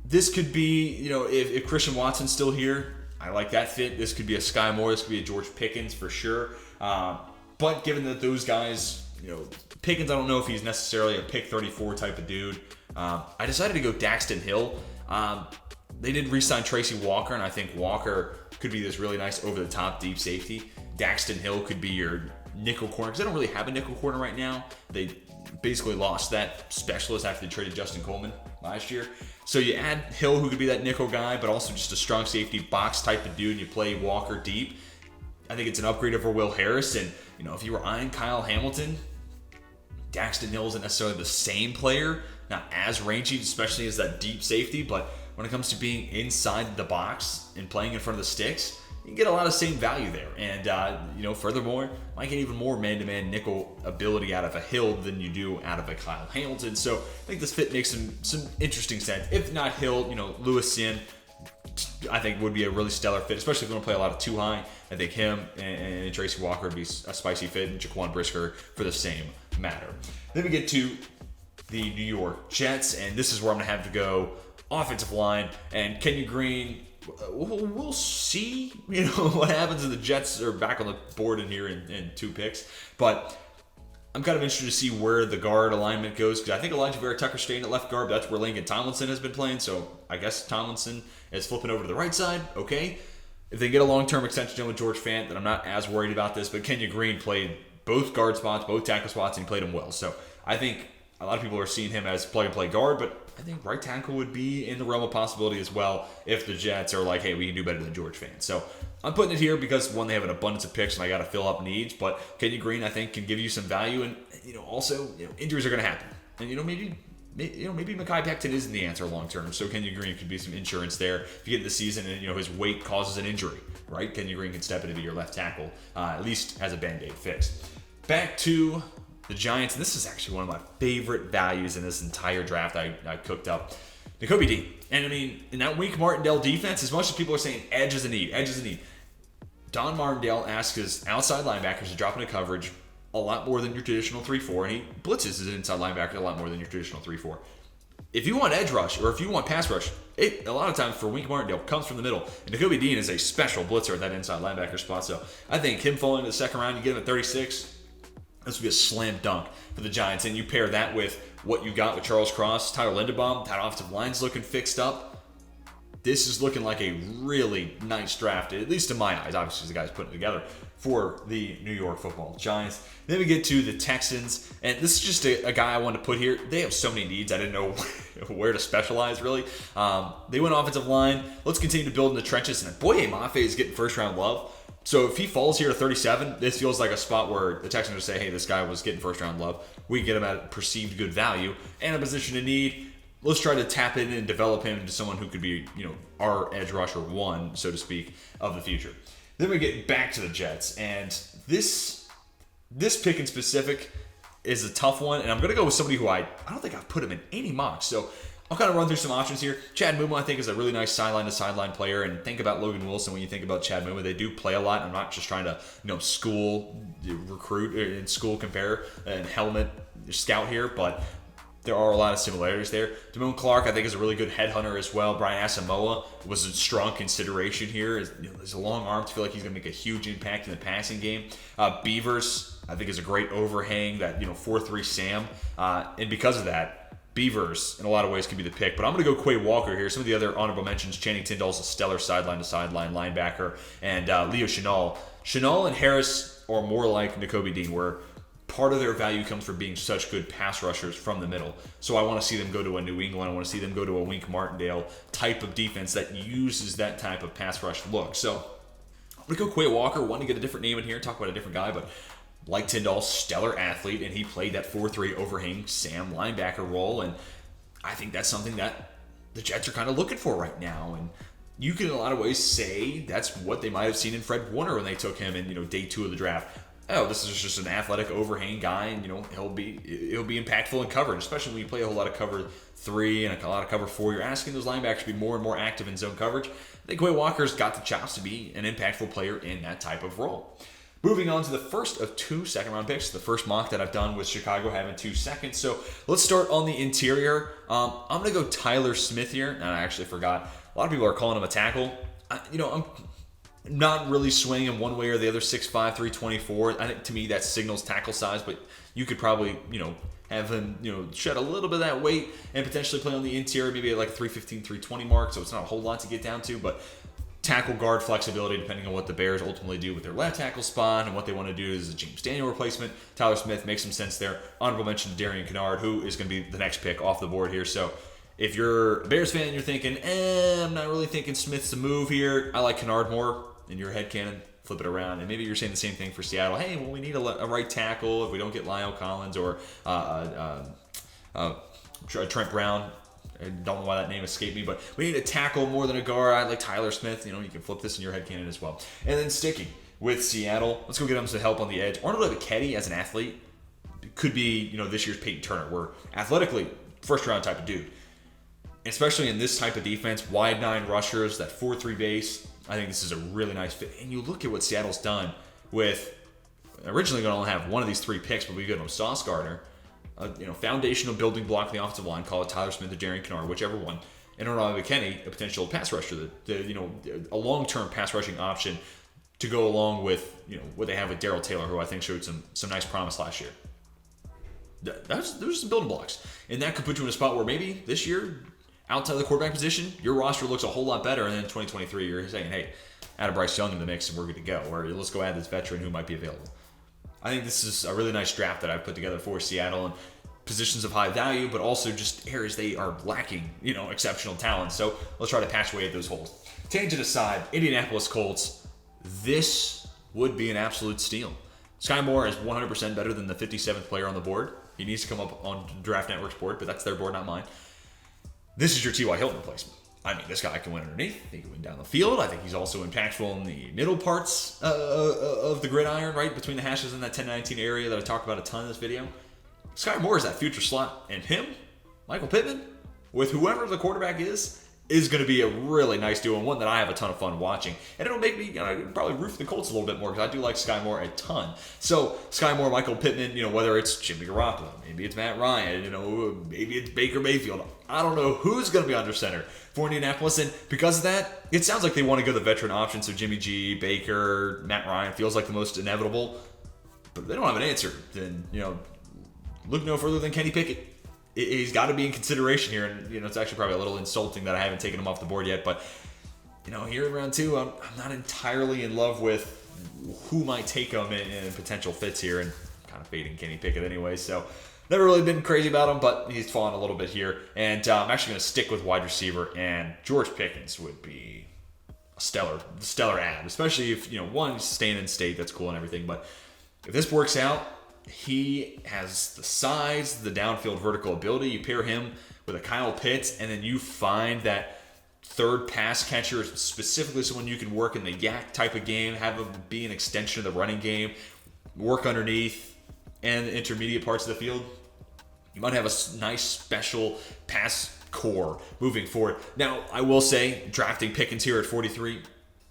this could be, if Christian Watson's still here, I like that fit. This could be a Sky Moore, this could be a George Pickens for sure. But given that those guys, Pickens, I don't know if he's necessarily a pick 34 type of dude. I decided to go Daxton Hill. They did re-sign Tracy Walker, and I think Walker could be this really nice over-the-top deep safety. Daxton Hill could be your nickel corner, because they don't really have a nickel corner right now. They basically lost that specialist after they traded Justin Coleman last year. So you add Hill, who could be that nickel guy, but also just a strong safety box type of dude, and you play Walker deep. I think it's an upgrade over Will Harris, and if you were eyeing Kyle Hamilton, Daxton Hill isn't necessarily the same player, not as rangy, especially as that deep safety, but when it comes to being inside the box and playing in front of the sticks, you can get a lot of same value there. And, furthermore, might get even more man-to-man nickel ability out of a Hill than you do out of a Kyle Hamilton. So I think this fit makes some interesting sense. If not Hill, Lewis Sin, I think would be a really stellar fit, especially if you want to play a lot of too high. I think him and Tracy Walker would be a spicy fit, and Jaquan Brisker for the same matter. Then we get to the New York Jets, and this is where I'm going to have to go offensive line. And Kenyon Green, we'll see, what happens if the Jets are back on the board in here in 2 picks. But I'm kind of interested to see where the guard alignment goes, because I think Elijah Vera Tucker's staying at left guard, but that's where Lincoln Tomlinson has been playing. So I guess Tomlinson is flipping over to the right side. Okay. If they get a long-term extension with George Fant, then I'm not as worried about this. But Kenyon Green played both guard spots, both tackle spots, and he played them well. So I think a lot of people are seeing him as play-and-play guard, but I think right tackle would be in the realm of possibility as well if the Jets are like, hey, we can do better than George Fant. So I'm putting it here because, one, they have an abundance of picks and I got to fill up needs, but Kenyon Green, I think, can give you some value, and also injuries are going to happen, and maybe Mekhi Becton isn't the answer long term, so Kenyon Green could be some insurance there if you get into the season and his weight causes an injury, right? Kenyon Green can step into your left tackle, at least as a Band-Aid fix. Back to the Giants, and this is actually one of my favorite values in this entire draft I cooked up. Nakobe Dean. And in that Wink Martindale defense, as much as people are saying edge is a need, Don Martindale asks his outside linebackers to drop into coverage a lot more than your traditional 3-4, and he blitzes his inside linebacker a lot more than your traditional 3-4. If you want edge rush, or if you want pass rush, a lot of times for Wink Martindale comes from the middle. And Nakobe Dean is a special blitzer at that inside linebacker spot. So I think him falling into the second round, you get him at 36, this would be a slam dunk for the Giants. And you pair that with what you got with Charles Cross, Tyler Linderbaum, that offensive line's looking fixed up. This is looking like a really nice draft, at least in my eyes. Obviously, the guys putting it together for the New York Football Giants. Then we get to the Texans, and this is just a guy I wanted to put here. They have so many needs, I didn't know where to specialize, really. They went offensive line. Let's continue to build in the trenches, and Boye Mafe is getting first-round love. So if he falls here to 37, this feels like a spot where the Texans would say, hey, this guy was getting first-round love. We can get him at perceived good value and a position of need. Let's try to tap in and develop him into someone who could be, our edge rusher one, so to speak, of the future. Then we get back to the Jets, and this pick in specific is a tough one, and I'm going to go with somebody who I don't think I've put him in any mocks. So I'll kind of run through some options here. Chad Muma, I think, is a really nice sideline-to-sideline player, and think about Logan Wilson when you think about Chad Muma. They do play a lot. I'm not just trying to, school recruit and school compare and helmet scout here, but there are a lot of similarities there. Damone Clark, I think, is a really good headhunter as well. Brian Asamoah was a strong consideration here. There's a long arm to feel like he's going to make a huge impact in the passing game. Beavers, I think, is a great overhang, that 4-3 Sam. And because of that, Beavers, in a lot of ways, could be the pick. But I'm going to go Quay Walker here. Some of the other honorable mentions, Channing Tindall's a stellar sideline-to-sideline linebacker, and Leo Chenal. Chenal and Harris are more like Nakobe Dean, where part of their value comes from being such good pass rushers from the middle. So I want to see them go to a New England. I want to see them go to a Wink Martindale type of defense that uses that type of pass rush look. So I'm going to go Quay Walker. Want to get a different name in here, talk about a different guy, but like Tyndall, stellar athlete, and he played that 4-3 overhang Sam linebacker role, and I think that's something that the Jets are kind of looking for right now. And you can, in a lot of ways, say that's what they might have seen in Fred Warner when they took him in, day 2 of the draft. Oh, this is just an athletic overhang guy, and he'll be impactful in coverage, especially when you play a whole lot of cover 3 and a lot of cover 4. You're asking those linebackers to be more and more active in zone coverage. I think Quay Walker's got the chops to be an impactful player in that type of role. Moving on to the first of 2 second-round picks, the first mock that I've done with Chicago having 2 seconds. So let's start on the interior. I'm going to go Tyler Smith here, and I actually forgot. A lot of people are calling him a tackle. I'm not really swinging him one way or the other, 6'5", 324. I think to me that signals tackle size, but you could probably, have him, shed a little bit of that weight and potentially play on the interior, maybe at like a 315, 320 mark, so it's not a whole lot to get down to, but tackle guard flexibility depending on what the Bears ultimately do with their left tackle spot and what they want to do as a James Daniel replacement. Tyler Smith makes some sense there. Honorable mention to Darien Canard, who is going to be the next pick off the board here. So if you're a Bears fan and you're thinking, I'm not really thinking Smith's the move here, I like Canard more. In your headcanon, flip it around. And maybe you're saying the same thing for Seattle. Hey, well, we need a right tackle if we don't get Lyle Collins or Trent Brown. I don't know why that name escaped me, but we need a tackle more than a guard. I like Tyler Smith. You can flip this in your headcanon as well. And then sticking with Seattle, let's go get them some help on the edge. Arnold Ebiketie as an athlete could be, this year's Peyton Turner. We're athletically first-round type of dude. Especially in this type of defense, wide 9 rushers, that 4-3 base. I think this is a really nice fit. And you look at what Seattle's done with originally going to only have one of these 3 picks, but we get them Sauce Gardner. Foundational building block in the offensive line, call it Tyler Smith or Darien Canard, whichever one. And Arnold Ebiketie, a potential pass rusher, a long-term pass rushing option to go along with, what they have with Darrell Taylor, who I think showed some nice promise last year. There's some building blocks. And that could put you in a spot where maybe this year, outside of the quarterback position, your roster looks a whole lot better. And then in 2023, you're saying, hey, add Bryce Young in the mix and we're good to go. Or let's go add this veteran who might be available. I think this is a really nice draft that I've put together for Seattle, and positions of high value, but also just areas they are lacking, exceptional talent. So let's try to patch away at those holes. Tangent aside, Indianapolis Colts, this would be an absolute steal. Sky Moore is 100% better than the 57th player on the board. He needs to come up on Draft Network's board, but that's their board, not mine. This is your T.Y. Hilton replacement. I mean, this guy can win underneath. He can win down the field. I think he's also impactful in the middle parts of the gridiron, right? Between the hashes in that 10-19 area that I talked about a ton in this video. Sky Moore is that future slot. And him, Michael Pittman, with whoever the quarterback is going to be a really nice duo and one that I have a ton of fun watching. And it'll make me probably root for the Colts a little bit more because I do like Sky Moore a ton. So Sky Moore, Michael Pittman, whether it's Jimmy Garoppolo, maybe it's Matt Ryan, maybe it's Baker Mayfield. I don't know who's going to be under center for Indianapolis. And because of that, it sounds like they want to go the veteran option. So Jimmy G, Baker, Matt Ryan feels like the most inevitable. But if they don't have an answer, then, look no further than Kenny Pickett. He's got to be in consideration here, and it's actually probably a little insulting that I haven't taken him off the board yet. But here in round 2, I'm not entirely in love with who might take him in potential fits here, and kind of fading Kenny Pickett anyway. So never really been crazy about him, but he's fallen a little bit here. And I'm actually going to stick with wide receiver, and George Pickens would be a stellar ad, especially if one, he's staying in state, that's cool and everything. But if this works out, he has the size, the downfield vertical ability. You pair him with a Kyle Pitts, and then you find that third pass catcher, specifically someone you can work in the yak type of game, have him be an extension of the running game, work underneath and the intermediate parts of the field. You might have a nice special pass core moving forward. Now, I will say, drafting Pickens here at 43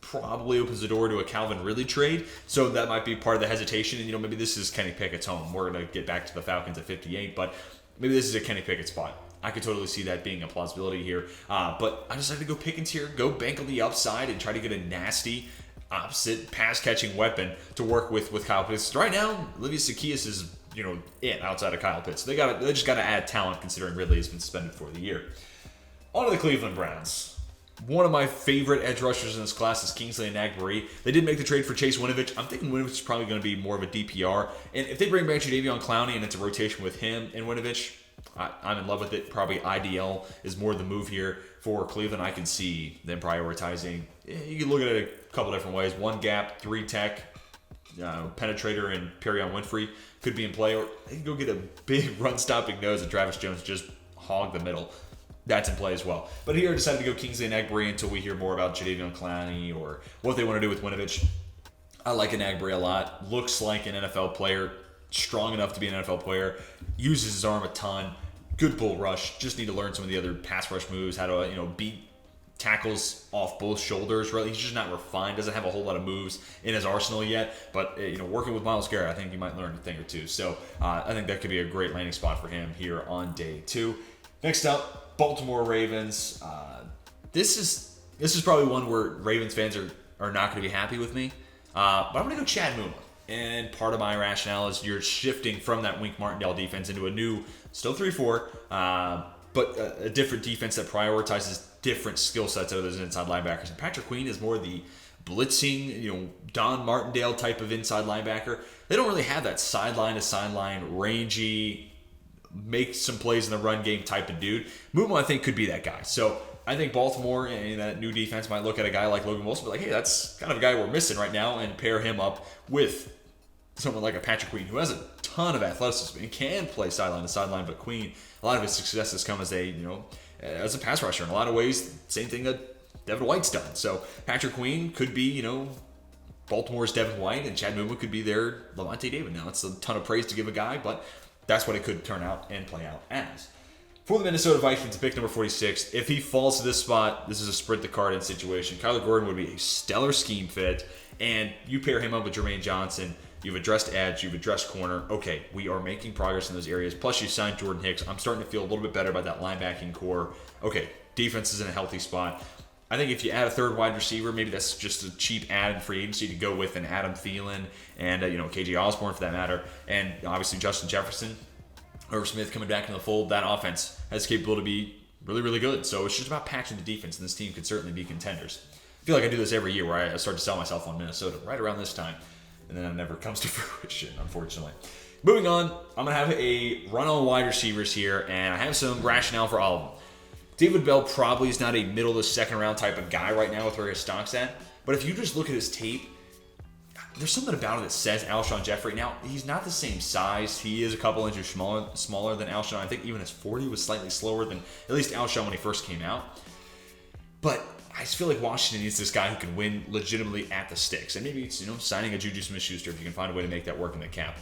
probably opens the door to a Calvin Ridley trade, so that might be part of the hesitation. And maybe this is Kenny Pickett's home. We're going to get back to the Falcons at 58, but maybe this is a Kenny Pickett spot. I could totally see that being a plausibility here, but I decided to go Pickens here, go bank on the upside, and try to get a nasty opposite pass-catching weapon to work with Kyle Pitts. Right now, Livius Zaccheaus is it outside of Kyle Pitts. So they just got to add talent considering Ridley has been suspended for the year. On to the Cleveland Browns. One of my favorite edge rushers in this class is Kingsley Enagbare. They did make the trade for Chase Winovich. I'm thinking Winovich is probably going to be more of a DPR. And if they bring back Jadeveon Clowney and it's a rotation with him and Winovich, I'm in love with it. Probably IDL is more the move here for Cleveland. I can see them prioritizing. You can look at it a couple different ways. One gap, 3 tech, penetrator, and Perion Winfrey could be in play. Or they can go get a big run-stopping nose and Travis Jones just hog the middle. That's in play as well. But here I decided to go Kingsley Enagbare until we hear more about Jadeveon Clowney or what they want to do with Winovich. I like Enagbare a lot. Looks like an NFL player. Strong enough to be an NFL player. Uses his arm a ton. Good bull rush. Just need to learn some of the other pass rush moves. How to beat tackles off both shoulders. Really, he's just not refined. Doesn't have a whole lot of moves in his arsenal yet. But working with Myles Garrett, I think he might learn a thing or two. So I think that could be a great landing spot for him here on day 2. Next up, Baltimore Ravens. This is probably one where Ravens fans are not going to be happy with me. But I'm going to go Chad Muma. And part of my rationale is you're shifting from that Wink Martindale defense into a new, still 3-4, but a different defense that prioritizes different skill sets out of those inside linebackers. And Patrick Queen is more the blitzing, Don Martindale type of inside linebacker. They don't really have that sideline to sideline, rangy, make some plays in the run game type of dude. Muma, I think, could be that guy. So I think Baltimore and that new defense might look at a guy like Logan Wilson and be like, hey, that's kind of a guy we're missing right now, and pair him up with someone like a Patrick Queen who has a ton of athleticism and can play sideline to sideline. But Queen, a lot of his success has come as a pass rusher in a lot of ways. Same thing that Devin White's done. So Patrick Queen could be, Baltimore's Devin White, and Chad Muma could be their Lavonte David. Now, it's a ton of praise to give a guy, but that's what it could turn out and play out as. For the Minnesota Vikings, pick number 46, if he falls to this spot, this is a sprint the card in situation. Kyler Gordon would be a stellar scheme fit, and you pair him up with Jermaine Johnson. You've addressed edge, you've addressed corner. Okay, we are making progress in those areas. Plus, you signed Jordan Hicks. I'm starting to feel a little bit better about that linebacking core. Okay, defense is in a healthy spot. I think if you add a third wide receiver, maybe that's just a cheap add in free agency to go with an Adam Thielen and KJ Osborne for that matter, and obviously Justin Jefferson, Irv Smith coming back into the fold. That offense has the capability to be really, really good. So it's just about patching the defense, and this team could certainly be contenders. I feel like I do this every year where I start to sell myself on Minnesota right around this time, and then it never comes to fruition, unfortunately. Moving on, I'm going to have a run on wide receivers here, and I have some rationale for all of them. David Bell probably is not a middle of the second round type of guy right now with where his stock's at. But if you just look at his tape, there's something about it that says Alshon Jeffrey. Now, he's not the same size. He is a couple inches smaller than Alshon. I think even his 40 was slightly slower than at least Alshon when he first came out. But I just feel like Washington needs this guy who can win legitimately at the sticks. And maybe it's, signing a Juju Smith-Schuster if you can find a way to make that work in the cap.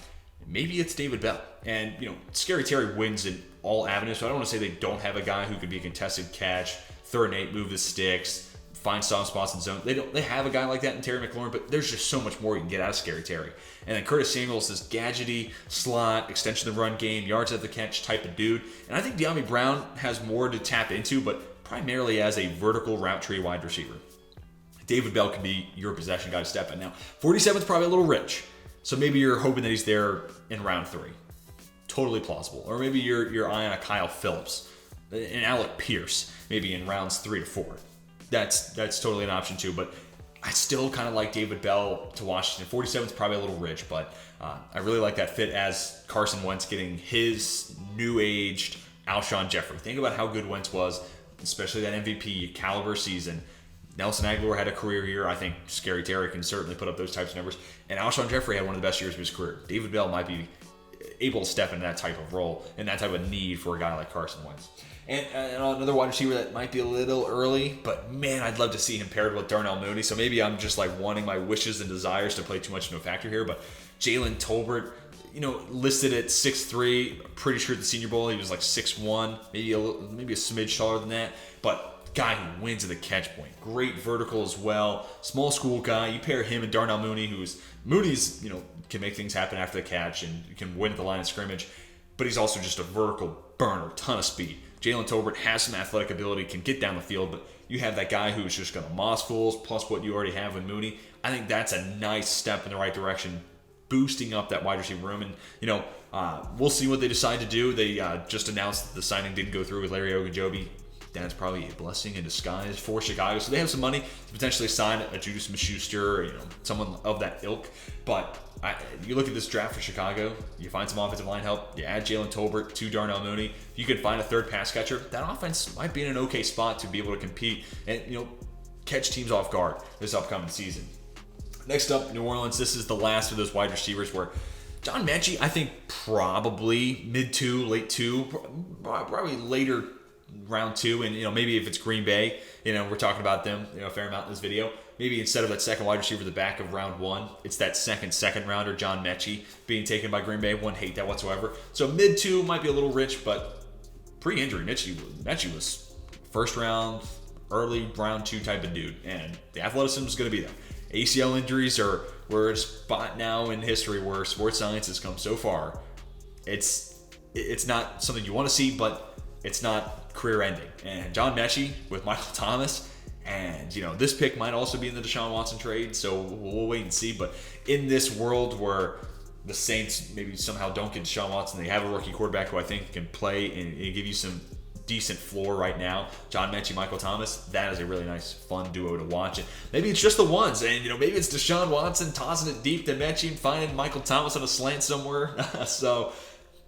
Maybe it's David Bell. And, Scary Terry wins in all avenues, so I don't want to say they don't have a guy who could be a contested catch, third and 8, move the sticks, find soft spots in zone. They have a guy like that in Terry McLaurin, but there's just so much more you can get out of Scary Terry. And then Curtis Samuel's this gadgety, slot, extension of the run game, yards at the catch type of dude. And I think De'Ami Brown has more to tap into, but primarily as a vertical route tree wide receiver. David Bell can be your possession guy to step in. Now, 47's probably a little rich, so maybe you're hoping that he's there in round 3. Totally plausible. Or maybe you're eyeing a Kyle Phillips, an Alec Pierce, maybe in rounds 3 to 4. That's totally an option too, but I still kind of like David Bell to Washington. 47 is probably a little rich, but I really like that fit as Carson Wentz getting his new-aged Alshon Jeffrey. Think about how good Wentz was, especially that MVP caliber season. Nelson Aguilar had a career year. I think Scary Terry can certainly put up those types of numbers. And Alshon Jeffrey had one of the best years of his career. David Bell might be able to step into that type of role and that type of need for a guy like Carson Wentz. And another wide receiver that might be a little early, but man, I'd love to see him paired with Darnell Mooney. So maybe I'm just like wanting my wishes and desires to play too much into a factor here. But Jalen Tolbert, listed at 6'3", pretty sure at the Senior Bowl he was like 6'1", maybe a smidge taller than that. But guy who wins at the catch point. Great vertical as well. Small school guy. You pair him and Darnell Mooney, Mooney's, can make things happen after the catch and can win at the line of scrimmage. But he's also just a vertical burner, ton of speed. Jalen Tolbert has some athletic ability, can get down the field, but you have that guy who's just going to moss fools, plus what you already have with Mooney. I think that's a nice step in the right direction boosting up that wide receiver room. And, we'll see what they decide to do. They just announced that the signing didn't go through with Larry Ogunjobi. That's probably a blessing in disguise for Chicago. So they have some money to potentially sign a Judas Smith-Schuster, or, someone of that ilk. But you look at this draft for Chicago, you find some offensive line help, you add Jalen Tolbert to Darnell Mooney. If you could find a third pass catcher, that offense might be in an okay spot to be able to compete and, catch teams off guard this upcoming season. Next up, New Orleans. This is the last of those wide receivers where John Mechie, I think probably mid 2, late 2, probably later round 2, and maybe if it's Green Bay, we're talking about them a fair amount in this video. Maybe instead of that second wide receiver at the back of round 1, it's that second rounder, John Mechie, being taken by Green Bay. Wouldn't hate that whatsoever. So mid 2 might be a little rich, but pre-injury, Mechie was first round, early round 2 type of dude, and the athleticism is going to be there. ACL injuries we're at a spot now in history where sports science has come so far. It's not something you want to see, but it's not career ending. And John Mechie with Michael Thomas, and this pick might also be in the Deshaun Watson trade, so we'll wait and see. But in this world where the Saints maybe somehow don't get Deshaun Watson, they have a rookie quarterback who I think can play and give you some decent floor right now. John Mechie, Michael Thomas, that is a really nice, fun duo to watch. And maybe it's just the ones, and maybe it's Deshaun Watson tossing it deep to Mechie and finding Michael Thomas on a slant somewhere. So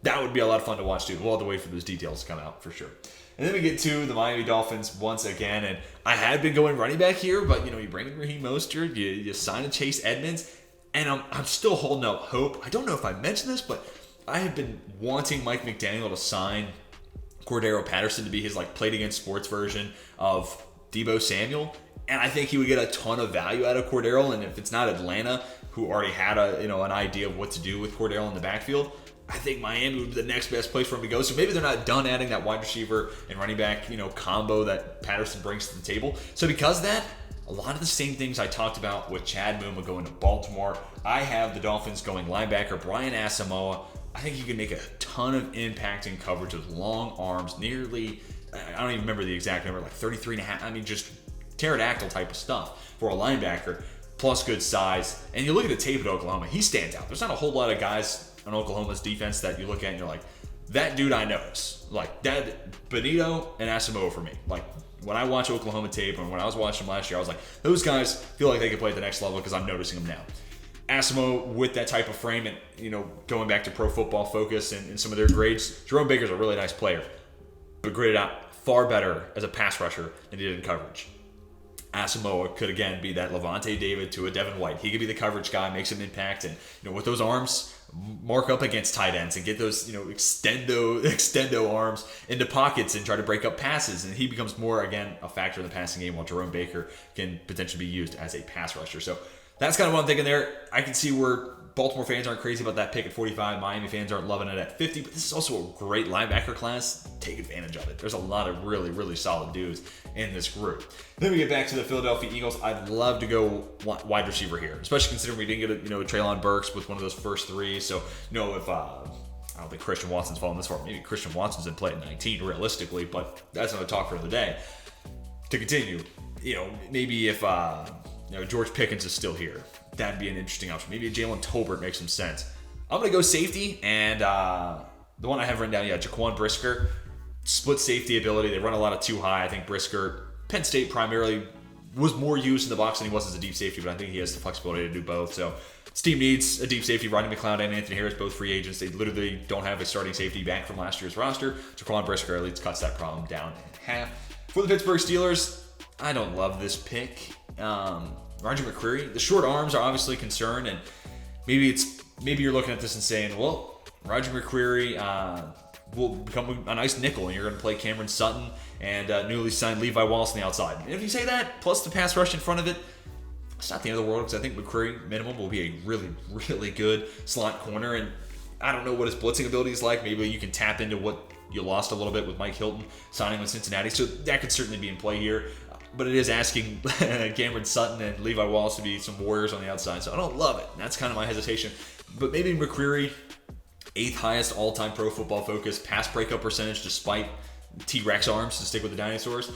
that would be a lot of fun to watch too. We'll have to wait for those details to come out for sure. And then we get to the Miami Dolphins once again, and I had been going running back here, but you bring in Raheem Mostert, you sign a Chase Edmonds, and I'm still holding out hope. I don't know if I mentioned this, but I have been wanting Mike McDaniel to sign Cordero Patterson to be his played against sports version of Deebo Samuel, and I think he would get a ton of value out of Cordero. And if it's not Atlanta, who already had an idea of what to do with Cordero in the backfield, I think Miami would be the next best place for him to go. So maybe they're not done adding that wide receiver and running back combo that Patterson brings to the table. So because of that, a lot of the same things I talked about with Chad Muma going to Baltimore, I have the Dolphins going linebacker Brian Asamoah. I think he can make a ton of impact in coverage with long arms, nearly, I don't even remember the exact number, 33 and a half. I mean, just pterodactyl type of stuff for a linebacker, plus good size. And you look at the tape at Oklahoma, he stands out. There's not a whole lot of guys on Oklahoma's defense that you look at and you're like, that dude I notice. That Benito and Asamoah for me. When I watch Oklahoma tape and when I was watching them last year, I was like, those guys feel like they could play at the next level because I'm noticing them now. Asamoah with that type of frame and, going back to Pro Football Focus and some of their grades, Jerome Baker's a really nice player, but graded out far better as a pass rusher than he did in coverage. Asamoah could, again, be that Levante David to a Devin White. He could be the coverage guy, make some impact, and, with those arms, mark up against tight ends and get those, extendo arms into pockets and try to break up passes. And he becomes more, again, a factor in the passing game while Jerome Baker can potentially be used as a pass rusher. So that's kind of what I'm thinking there. I can see where Baltimore fans aren't crazy about that pick at 45. Miami fans aren't loving it at 50. But this is also a great linebacker class. Take advantage of it. There's a lot of really, really solid dudes in this group. Then we get back to the Philadelphia Eagles. I'd love to go wide receiver here, especially considering we didn't get a Treylon Burks with one of those first 3. So, if I don't think Christian Watson's falling this far. Maybe Christian Watson's in play at 19 realistically, but that's another talk for the day. To continue, maybe if George Pickens is still here, that'd be an interesting option. Maybe a Jalen Tolbert makes some sense. I'm going to go safety, and the one I have written down, Jaquan Brisker. Split safety ability. They run a lot of too high. I think Brisker, Penn State primarily, was more used in the box than he was as a deep safety, but I think he has the flexibility to do both. So this team needs a deep safety. Rodney McLeod and Anthony Harris, both free agents. They literally don't have a starting safety back from last year's roster. Jaquan Brisker at least cuts that problem down in half. For the Pittsburgh Steelers, I don't love this pick. Roger McCreary, the short arms are obviously a concern, and maybe you're looking at this and saying, well, Roger McCreary will become a nice nickel, and you're going to play Cameron Sutton and newly signed Levi Wallace on the outside. And if you say that, plus the pass rush in front of it, it's not the end of the world, because I think McCreary, minimum, will be a really, really good slot corner, and I don't know what his blitzing ability is like. Maybe you can tap into what you lost a little bit with Mike Hilton signing with Cincinnati, so that could certainly be in play here. But it is asking Cameron Sutton and Levi Wallace to be some warriors on the outside. So I don't love it. That's kind of my hesitation. But maybe McCreary, 8th highest all-time Pro Football Focus pass breakup percentage despite T-Rex arms, to stick with the dinosaurs.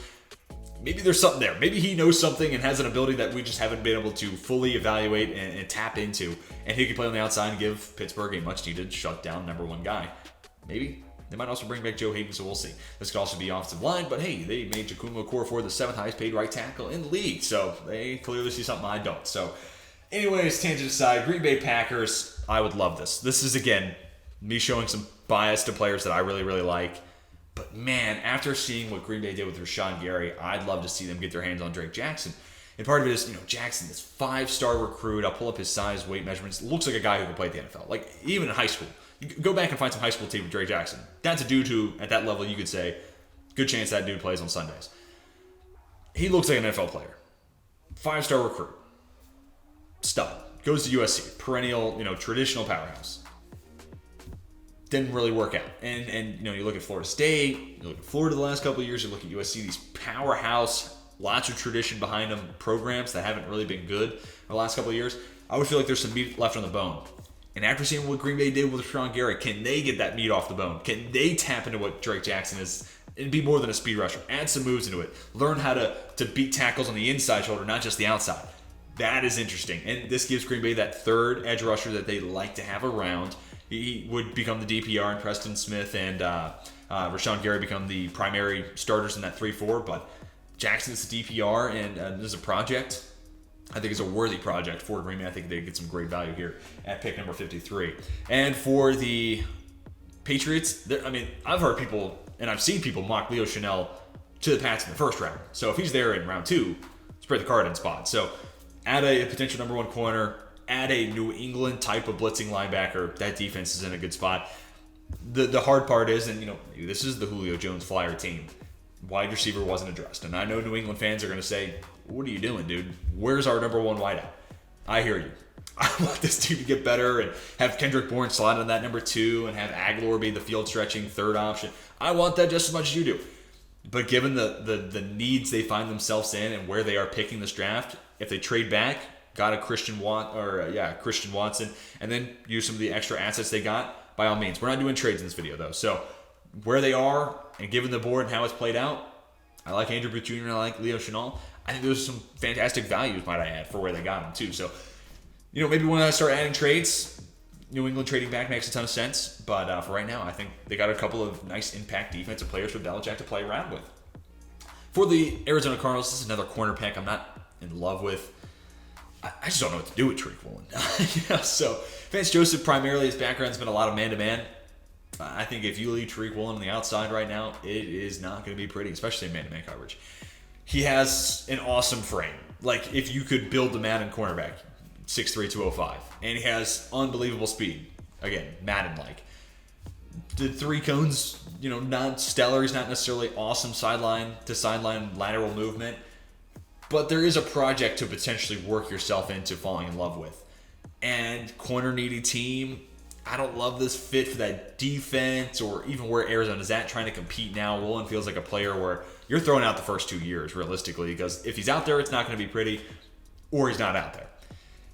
maybe there's something there. Maybe he knows something and has an ability that we just haven't been able to fully evaluate and tap into. And he can play on the outside and give Pittsburgh a much-needed shutdown number one guy. Maybe. They might also bring back Joe Hayden, so we'll see. This could also be offensive line, but hey, they made Jakumo Okorafor the 7th highest paid right tackle in the league, so they clearly see something I don't. So, anyways, tangent aside, Green Bay Packers, I would love this. This is, again, me showing some bias to players that I really, really like. But, man, after seeing what Green Bay did with Rashawn Gary, I'd love to see them get their hands on Drake Jackson. And part of it is, Jackson, this 5-star recruit. I'll pull up his size, weight measurements. Looks like a guy who could play at the NFL. Like, even in high school. You go back and find some high school tape with Drake Jackson. That's a dude who, at that level, you could say, good chance that dude plays on Sundays. He looks like an NFL player. 5-star recruit. Stud. Goes to USC. Perennial, traditional powerhouse. Didn't really work out. And you look at Florida State, you look at Florida the last couple of years, you look at USC, these powerhouse, lots of tradition behind them programs that haven't really been good the last couple of years. I would feel like there's some meat left on the bone. And after seeing what Green Bay did with Rashawn Gary, can they get that meat off the bone? Can they tap into what Drake Jackson is and be more than a speed rusher? Add some moves into it. Learn how to beat tackles on the inside shoulder, not just the outside. That is interesting. And this gives Green Bay that third edge rusher that they like to have around. He would become the DPR, and Preston Smith and Rashawn Gary become the primary starters in that 3-4. But Jackson is the DPR, and this is a project. I think it's a worthy project for Green Bay. I think they get some great value here at pick number 53. And for the Patriots, I've heard people, and I've seen people mock Leo Chenal to the Pats in the first round. So if he's there in round 2, spread the card in spot. So add a potential number 1 corner, add a New England type of blitzing linebacker. That defense is in a good spot. The hard part is, and this is the Julio Jones Flyer team. Wide receiver wasn't addressed. And I know New England fans are going to say, what are you doing, dude? Where's our number 1 wideout? I hear you. I want this team to get better and have Kendrick Bourne slide on that number 2 and have Aguilar be the field-stretching third option. I want that just as much as you do. But given the needs they find themselves in and where they are picking this draft, if they trade back, got a Christian Watson, and then use some of the extra assets they got, by all means. We're not doing trades in this video, though. So where they are, and given the board and how it's played out, I like Andrew Booth Jr. and I like Leo Chenal. I think there's some fantastic values, might I add, for where they got him, too. So, maybe when I start adding trades, New England trading back makes a ton of sense. But for right now, I think they got a couple of nice impact defensive players for Belichick to play around with. For the Arizona Cardinals, this is another corner pick I'm not in love with. I just don't know what to do with Tariq Woolen. So Vance Joseph, primarily, his background has been a lot of man-to-man. I think if you leave Tariq Woolen on the outside right now, it is not going to be pretty, especially in man-to-man coverage. He has an awesome frame. Like, if you could build the Madden cornerback, 6'3", 205. And he has unbelievable speed. Again, Madden-like. The 3 cones, not stellar. He's not necessarily awesome sideline-to-sideline lateral movement. But there is a project to potentially work yourself into falling in love with. And corner-needy team, I don't love this fit for that defense or even where Arizona's at trying to compete now. Woolen feels like a player where you're throwing out the first 2 years, realistically, because if he's out there, it's not going to be pretty, or he's not out there.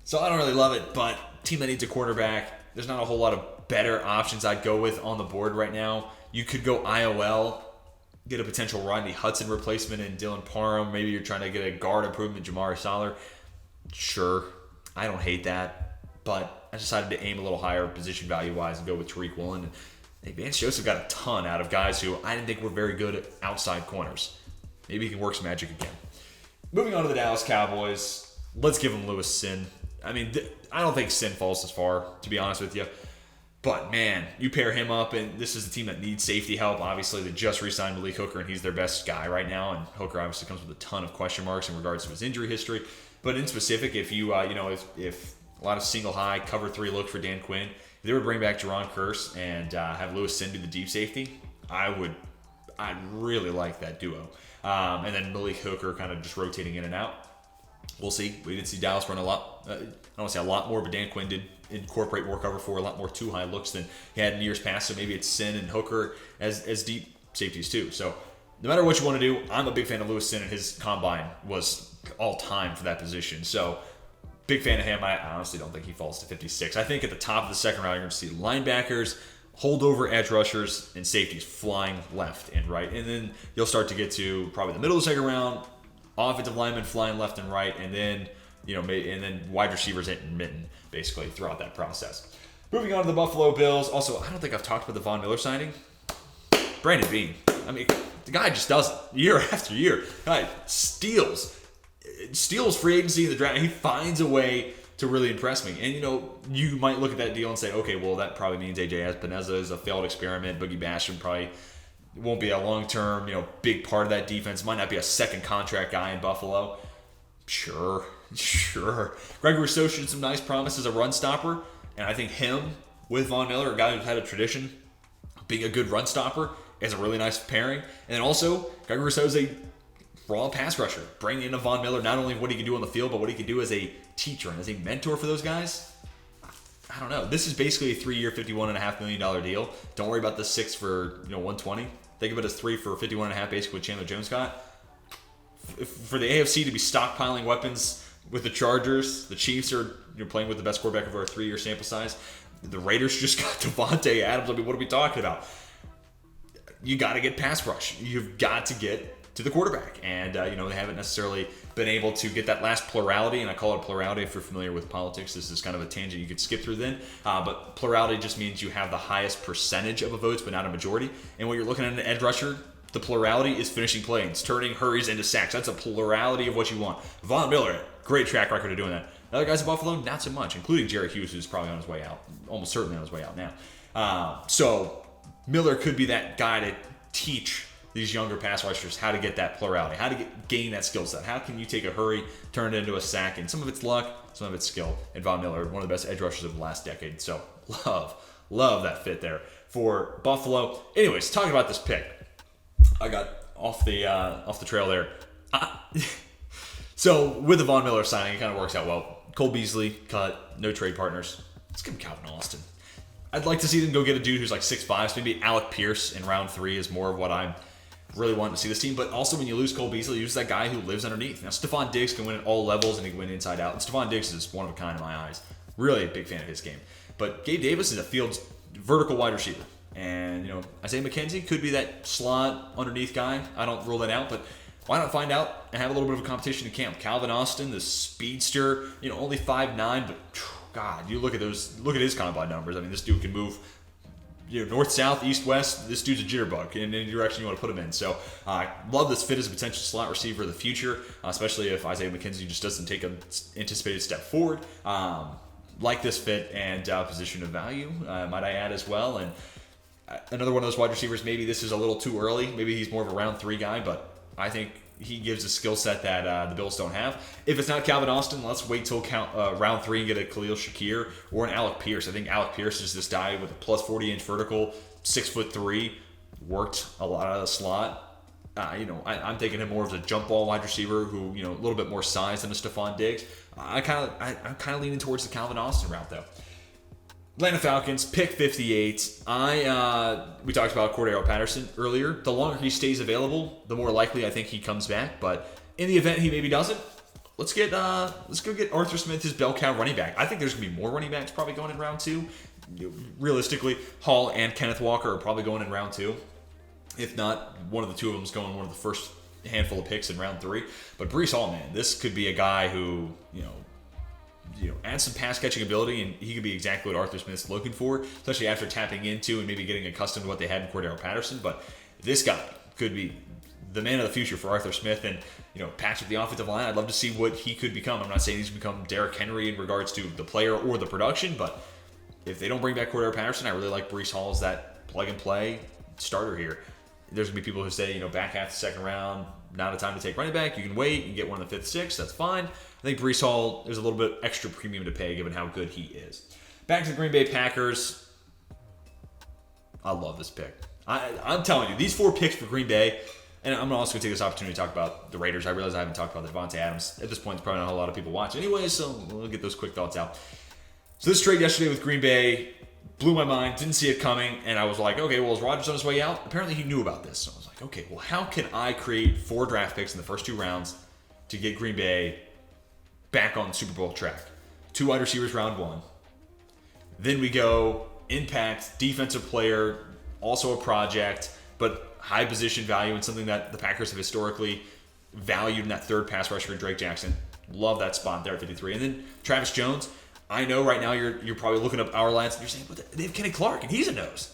So I don't really love it, but team that needs a quarterback, there's not a whole lot of better options I'd go with on the board right now. You could go IOL, get a potential Rodney Hudson replacement in Dylan Parham. Maybe you're trying to get a guard improvement, Jamari Saller. Sure, I don't hate that, but I decided to aim a little higher position value-wise and go with Tariq Woolen. Vance Joseph got a ton out of guys who I didn't think were very good at outside corners. Maybe he can work some magic again. Moving on to the Dallas Cowboys, let's give him Lewis Sin. I don't think Sin falls this far, to be honest with you. But, man, you pair him up, and this is a team that needs safety help. Obviously, they just re-signed Malik Hooker, and he's their best guy right now. And Hooker obviously comes with a ton of question marks in regards to his injury history. But in specific, if you, if a lot of single high, cover 3 look for Dan Quinn, if they would bring back Jerron Kearse and have Lewis Sin do the deep safety, I'd really like that duo. And then Malik Hooker kind of just rotating in and out. We'll see. We did see Dallas run a lot. I don't want to say a lot more, but Dan Quinn did incorporate more cover 4, a lot more 2-high looks than he had in years past. So maybe it's Sin and Hooker as deep safeties too. So no matter what you want to do, I'm a big fan of Lewis Sin, and his combine was all time for that position. So big fan of him. I honestly don't think he falls to 56. I think at the top of the second round, you're going to see linebackers, holdover edge rushers, and safeties flying left and right. And then you'll start to get to probably the middle of the second round, offensive linemen flying left and right, and then wide receivers intermittent basically throughout that process. Moving on to the Buffalo Bills. Also, I don't think I've talked about the Von Miller signing. Brandon Beane. I mean, the guy just does it year after year. Guy steals free agency in the draft. He finds a way to really impress me. And, you might look at that deal and say, okay, well, that probably means AJ Epineza is a failed experiment. Boogie Basham probably won't be a long-term, big part of that defense. Might not be a second contract guy in Buffalo. Sure. Greg Rousseau showed some nice promise as a run stopper. And I think him with Von Miller, a guy who's had a tradition of being a good run stopper, is a really nice pairing. And then also, Greg Rousseau is a raw pass rusher. Bringing in a Von Miller, not only what he can do on the field, but what he can do as a teacher and as a mentor for those guys. I don't know. This is basically a 3-year, $51.5 million deal. Don't worry about the 6 for $120. Think of it as 3 for $51.5, basically what Chandler Jones got. For the AFC to be stockpiling weapons with the Chargers, the Chiefs are playing with the best quarterback over a 3-year sample size. The Raiders just got Davante Adams. I mean, what are we talking about? You got to get pass rush. You've got to get to the quarterback. And, they haven't necessarily been able to get that last plurality. And I call it a plurality if you're familiar with politics. This is kind of a tangent you could skip through then. But plurality just means you have the highest percentage of a votes, but not a majority. And when you're looking at an edge rusher, the plurality is finishing plays, turning hurries into sacks. That's a plurality of what you want. Von Miller, great track record of doing that. Other guys at Buffalo, not so much, including Jerry Hughes, who's probably on his way out. Almost certainly on his way out now. So Miller could be that guy to teach these younger pass rushers how to get that plurality, how to gain that skill set. How can you take a hurry, turn it into a sack? And some of it's luck, some of it's skill. And Von Miller, one of the best edge rushers of the last decade. So love that fit there for Buffalo. Anyways, talking about this pick. I got off the trail there. So with the Von Miller signing, it kind of works out well. Cole Beasley cut, no trade partners. Let's give him Calvin Austin. I'd like to see them go get a dude who's like 6'5", so maybe Alec Pierce in round 3 is more of what I'm really wanting to see this team. But also when you lose Cole Beasley, you lose that guy who lives underneath. Now Stephon Diggs can win at all levels and he can win inside out. And Stephon Diggs is one of a kind in my eyes. Really a big fan of his game. But Gabe Davis is a field's vertical wide receiver. And, Isaiah McKenzie could be that slot underneath guy. I don't rule that out, but why not find out and have a little bit of a competition in camp? Calvin Austin, the speedster, only 5'9", but God, you look at his combine numbers. I mean, this dude can move, north, south, east, west. This dude's a jitterbug in any direction you want to put him in. So I love this fit as a potential slot receiver of the future, especially if Isaiah McKenzie just doesn't take an anticipated step forward. Like this fit and position of value, might I add as well. And another one of those wide receivers, maybe this is a little too early. Maybe he's more of a round 3 guy, but I think he gives a skill set that the Bills don't have. If it's not Calvin Austin, let's wait till round 3 and get a Khalil Shakir or an Alec Pierce. I think Alec Pierce is this guy with a plus 40-inch vertical, 6'3", worked a lot out of the slot. I'm taking him more as a jump ball wide receiver who, a little bit more size than a Stephon Diggs. I'm kind of leaning towards the Calvin Austin route though. Atlanta Falcons, pick 58. We talked about Cordero Patterson earlier. The longer he stays available, the more likely I think he comes back. But in the event he maybe doesn't, let's go get Arthur Smith, his bell cow running back. I think there's gonna be more running backs probably going in round 2. Realistically, Hall and Kenneth Walker are probably going in round 2. If not, one of the two of them is going one of the first handful of picks in round 3. But Breece Hall, man, this could be a guy who add some pass catching ability, and he could be exactly what Arthur Smith's looking for, especially after tapping into and maybe getting accustomed to what they had in Cordero Patterson. But this guy could be the man of the future for Arthur Smith, and patch with the offensive line. I'd love to see what he could become. I'm not saying he's become Derrick Henry in regards to the player or the production, but if they don't bring back Cordero Patterson, I really like Breece Hall as that plug and play starter here. There's gonna be people who say back half the second round, not a time to take running back. You can wait. You can get one in the 5th, 6th. That's fine. I think Breece Hall, there's a little bit extra premium to pay given how good he is. Back to the Green Bay Packers. I love this pick. I'm telling you, these 4 picks for Green Bay, and I'm also going to take this opportunity to talk about the Raiders. I realize I haven't talked about the Davante Adams. At this point, there's probably not a lot of people watching anyway, so we'll get those quick thoughts out. So this trade yesterday with Green Bay blew my mind. Didn't see it coming, and I was like, okay, well, is Rodgers on his way out? Apparently he knew about this. So I was like, okay, well, how can I create 4 draft picks in the first 2 rounds to get Green Bay back on Super Bowl track? 2 wide receivers round 1. Then we go impact, defensive player, also a project, but high position value and something that the Packers have historically valued in that third pass rusher, Drake Jackson. Love that spot there at 53. And then Travis Jones. I know right now you're probably looking up our lines and you're saying, but they have Kenny Clark, and he's a nose.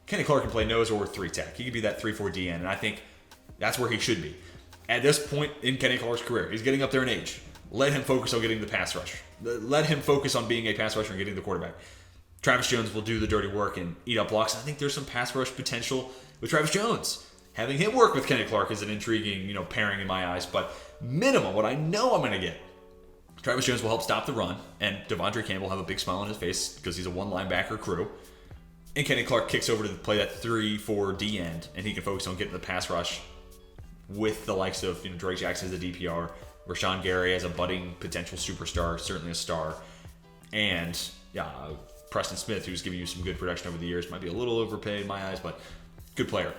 Kenny Clark can play nose or 3-tech. He could be that 3-4 DN, and I think that's where he should be. At this point in Kenny Clark's career, he's getting up there in age. Let him focus on getting the pass rush. Let him focus on being a pass rusher and getting the quarterback. Travis Jones will do the dirty work and eat up blocks. I think there's some pass rush potential with Travis Jones. Having him work with Kenny Clark is an intriguing, pairing in my eyes. But minimum, what I know I'm going to get, Travis Jones will help stop the run, and Devondre Campbell will have a big smile on his face because he's a one linebacker crew. And Kenny Clark kicks over to play that 3-4 D end, and he can focus on getting the pass rush with the likes of Drake Jackson as a DPR, Rashawn Gary as a budding potential superstar, certainly a star, and Preston Smith, who's giving you some good production over the years, might be a little overpaid in my eyes, but good player.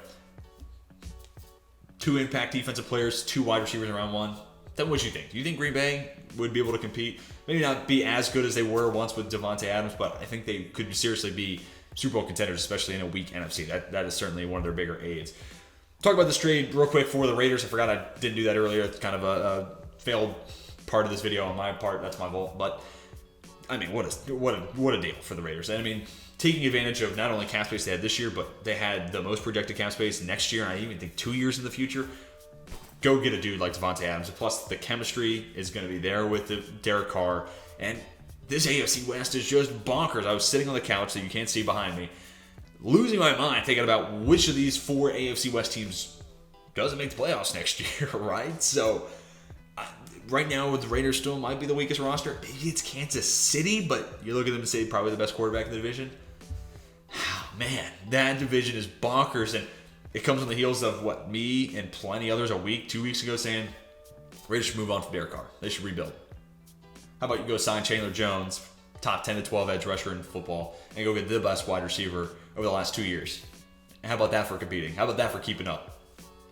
2 impact defensive players, 2 wide receivers in round 1. Then what do you think? Do you think Green Bay would be able to compete? Maybe not be as good as they were once with Davante Adams, but I think they could seriously be Super Bowl contenders, especially in a weak NFC. That is certainly one of their bigger aids. Talk about this trade real quick for the Raiders. I forgot I didn't do that earlier. It's kind of a failed part of this video on my part. That's my fault. But I mean, what a deal for the Raiders. And I mean, taking advantage of not only cap space they had this year, but they had the most projected cap space next year, and I even think 2 years in the future. Go get a dude like Davante Adams. Plus, the chemistry is going to be there with Derek Carr. And this AFC West is just bonkers. I was sitting on the couch that you can't see behind me, losing my mind thinking about which of these 4 AFC West teams doesn't make the playoffs next year, right? So, right now, with the Raiders still might be the weakest roster. Maybe it's Kansas City, but you look at them and say probably the best quarterback in the division. Man, that division is bonkers, and it comes on the heels of what me and plenty others 2 weeks ago saying Raiders should move on from Derek Carr. They should rebuild. How about you go sign Chandler Jones, top 10 to 12 edge rusher in football, and go get the best wide receiver over the last 2 years? And how about that for competing? How about that for keeping up?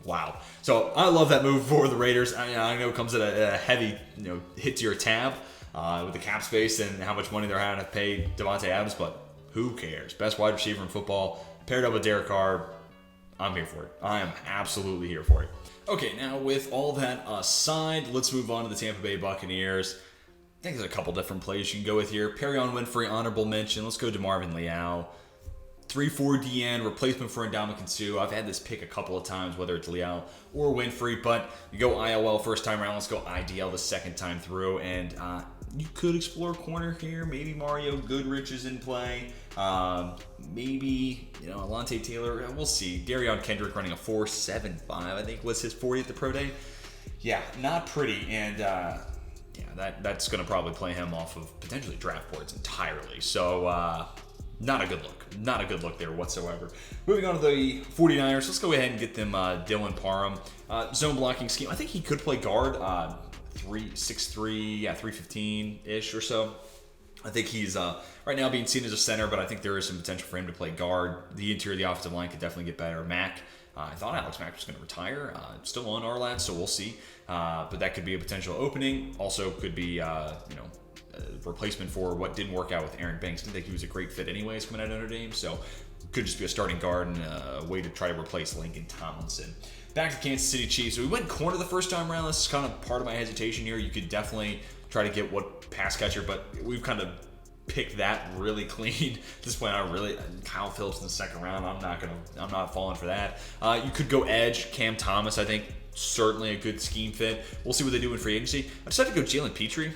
Wow. So I love that move for the Raiders. I know it comes at a heavy hit to your tab with the cap space and how much money they're having to pay Davante Adams, but who cares? Best wide receiver in football, paired up with Derek Carr. I'm here for it. I am absolutely here for it. Okay, now with all that aside, let's move on to the Tampa Bay Buccaneers. I think there's a couple different plays you can go with here. Perrion Winfrey, honorable mention. Let's go to Marvin Leal. 3-4 DN, replacement for Ndamukong Suh. I've had this pick a couple of times, whether it's Leal or Winfrey, but you go IOL first time around. Let's go IDL the second time through, and you could explore corner here. Maybe Mario Goodrich is in play. Maybe, Alante Taylor. We'll see. Darion Kendrick running a 4.75, I think was his 40 at the Pro Day. Yeah, not pretty, and that's going to probably play him off of potentially draft boards entirely. So, not a good look. Not a good look there whatsoever. Moving on to the 49ers. Let's go ahead and get them Dylan Parham. Zone blocking scheme. I think he could play guard. 3'6'3", 315-ish or so. I think he's right now being seen as a center, but I think there is some potential for him to play guard. The interior of the offensive line could definitely get better. Mack. I thought Alex Mack was going to retire. Still on Ourlads, so we'll see. But that could be a potential opening. Also could be, a replacement for what didn't work out with Aaron Banks. Didn't think he was a great fit anyways coming out of Notre Dame. So could just be a starting guard and a way to try to replace Lincoln Tomlinson. Back to Kansas City Chiefs. So we went corner the first time around. This is kind of part of my hesitation here. You could definitely try to get what pass catcher, but we've kind of picked that really clean. At this point, Kyle Phillips in the second round. I'm not falling for that. You could go edge. Cam Thomas, I think, certainly a good scheme fit. We'll see what they do in free agency. I decided to go Jalen Petrie.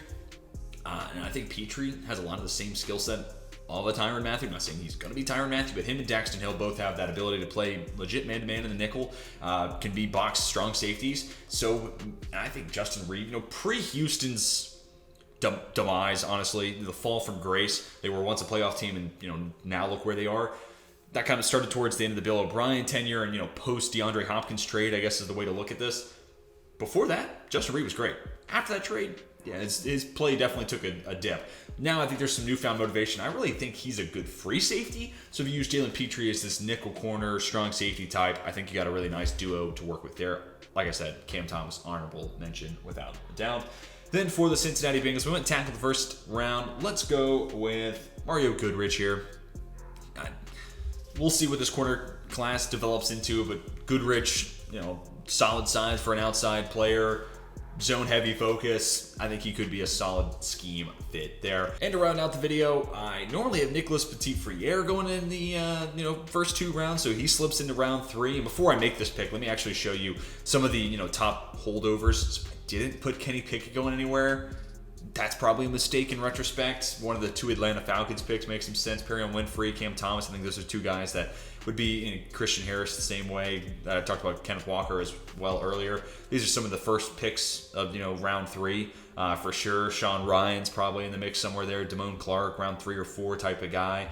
And I think Petrie has a lot of the same skill set of a Tyrann Mathieu. I'm not saying he's going to be Tyrann Mathieu, but him and Daxton Hill both have that ability to play legit man-to-man in the nickel, can be box strong safeties. So I think Justin Reed, pre-Houston's demise, honestly, the fall from grace, they were once a playoff team and, now look where they are. That kind of started towards the end of the Bill O'Brien tenure and, post DeAndre Hopkins trade, I guess is the way to look at this. Before that, Justin Reed was great. After that trade, his play definitely took a dip. Now I think there's some newfound motivation. I really think he's a good free safety. So if you use Jalen Petrie as this nickel corner, strong safety type, I think you got a really nice duo to work with there. Like I said, Cam Thomas, honorable mention without a doubt. Then for the Cincinnati Bengals, we went tackle the first round. Let's go with Mario Goodrich here. We'll see what this corner class develops into, but Goodrich, solid size for an outside player. Zone heavy focus. I think he could be a solid scheme fit there. And to round out the video, I normally have Nicholas Petit-Frere going in the first 2 rounds, so he slips into round 3. And before I make this pick, let me actually show you some of the top holdovers. I didn't put Kenny Pickett going anywhere. That's probably a mistake in retrospect. One of the 2 Atlanta Falcons picks makes some sense. Perrion Winfrey, Cam Thomas. I think those are 2 guys that would be in Christian Harris the same way. I talked about Kenneth Walker as well earlier. These are some of the first picks of round 3 for sure. Sean Ryan's probably in the mix somewhere there. Damone Clark, round 3 or 4 type of guy.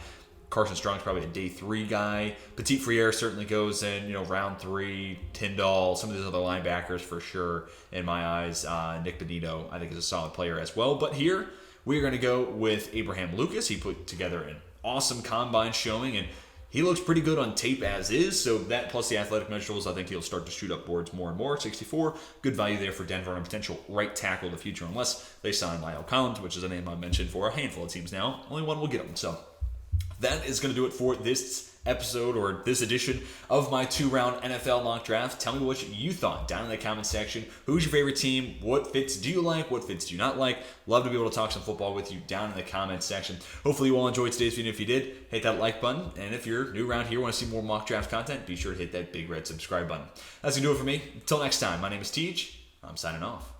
Carson Strong's probably a day 3 guy. Petit-Frere certainly goes in, round 3. Tyndall, some of these other linebackers for sure in my eyes. Nick Benito, I think, is a solid player as well. But here, we're going to go with Abraham Lucas. He put together an awesome combine showing, and he looks pretty good on tape as is. So that plus the athletic measurables, I think he'll start to shoot up boards more and more. 64, good value there for Denver and a potential right tackle of the future, unless they sign Lyle Collins, which is a name I've mentioned for a handful of teams now. Only one will get him, so that is going to do it for this episode or this edition of my 2-round NFL mock draft. Tell me what you thought down in the comment section. Who's your favorite team? What fits do you like? What fits do you not like? Love to be able to talk some football with you down in the comment section. Hopefully you all enjoyed today's video. If you did, hit that like button. And if you're new around here, want to see more mock draft content, be sure to hit that big red subscribe button. That's going to do it for me. Until next time, my name is Tej. I'm signing off.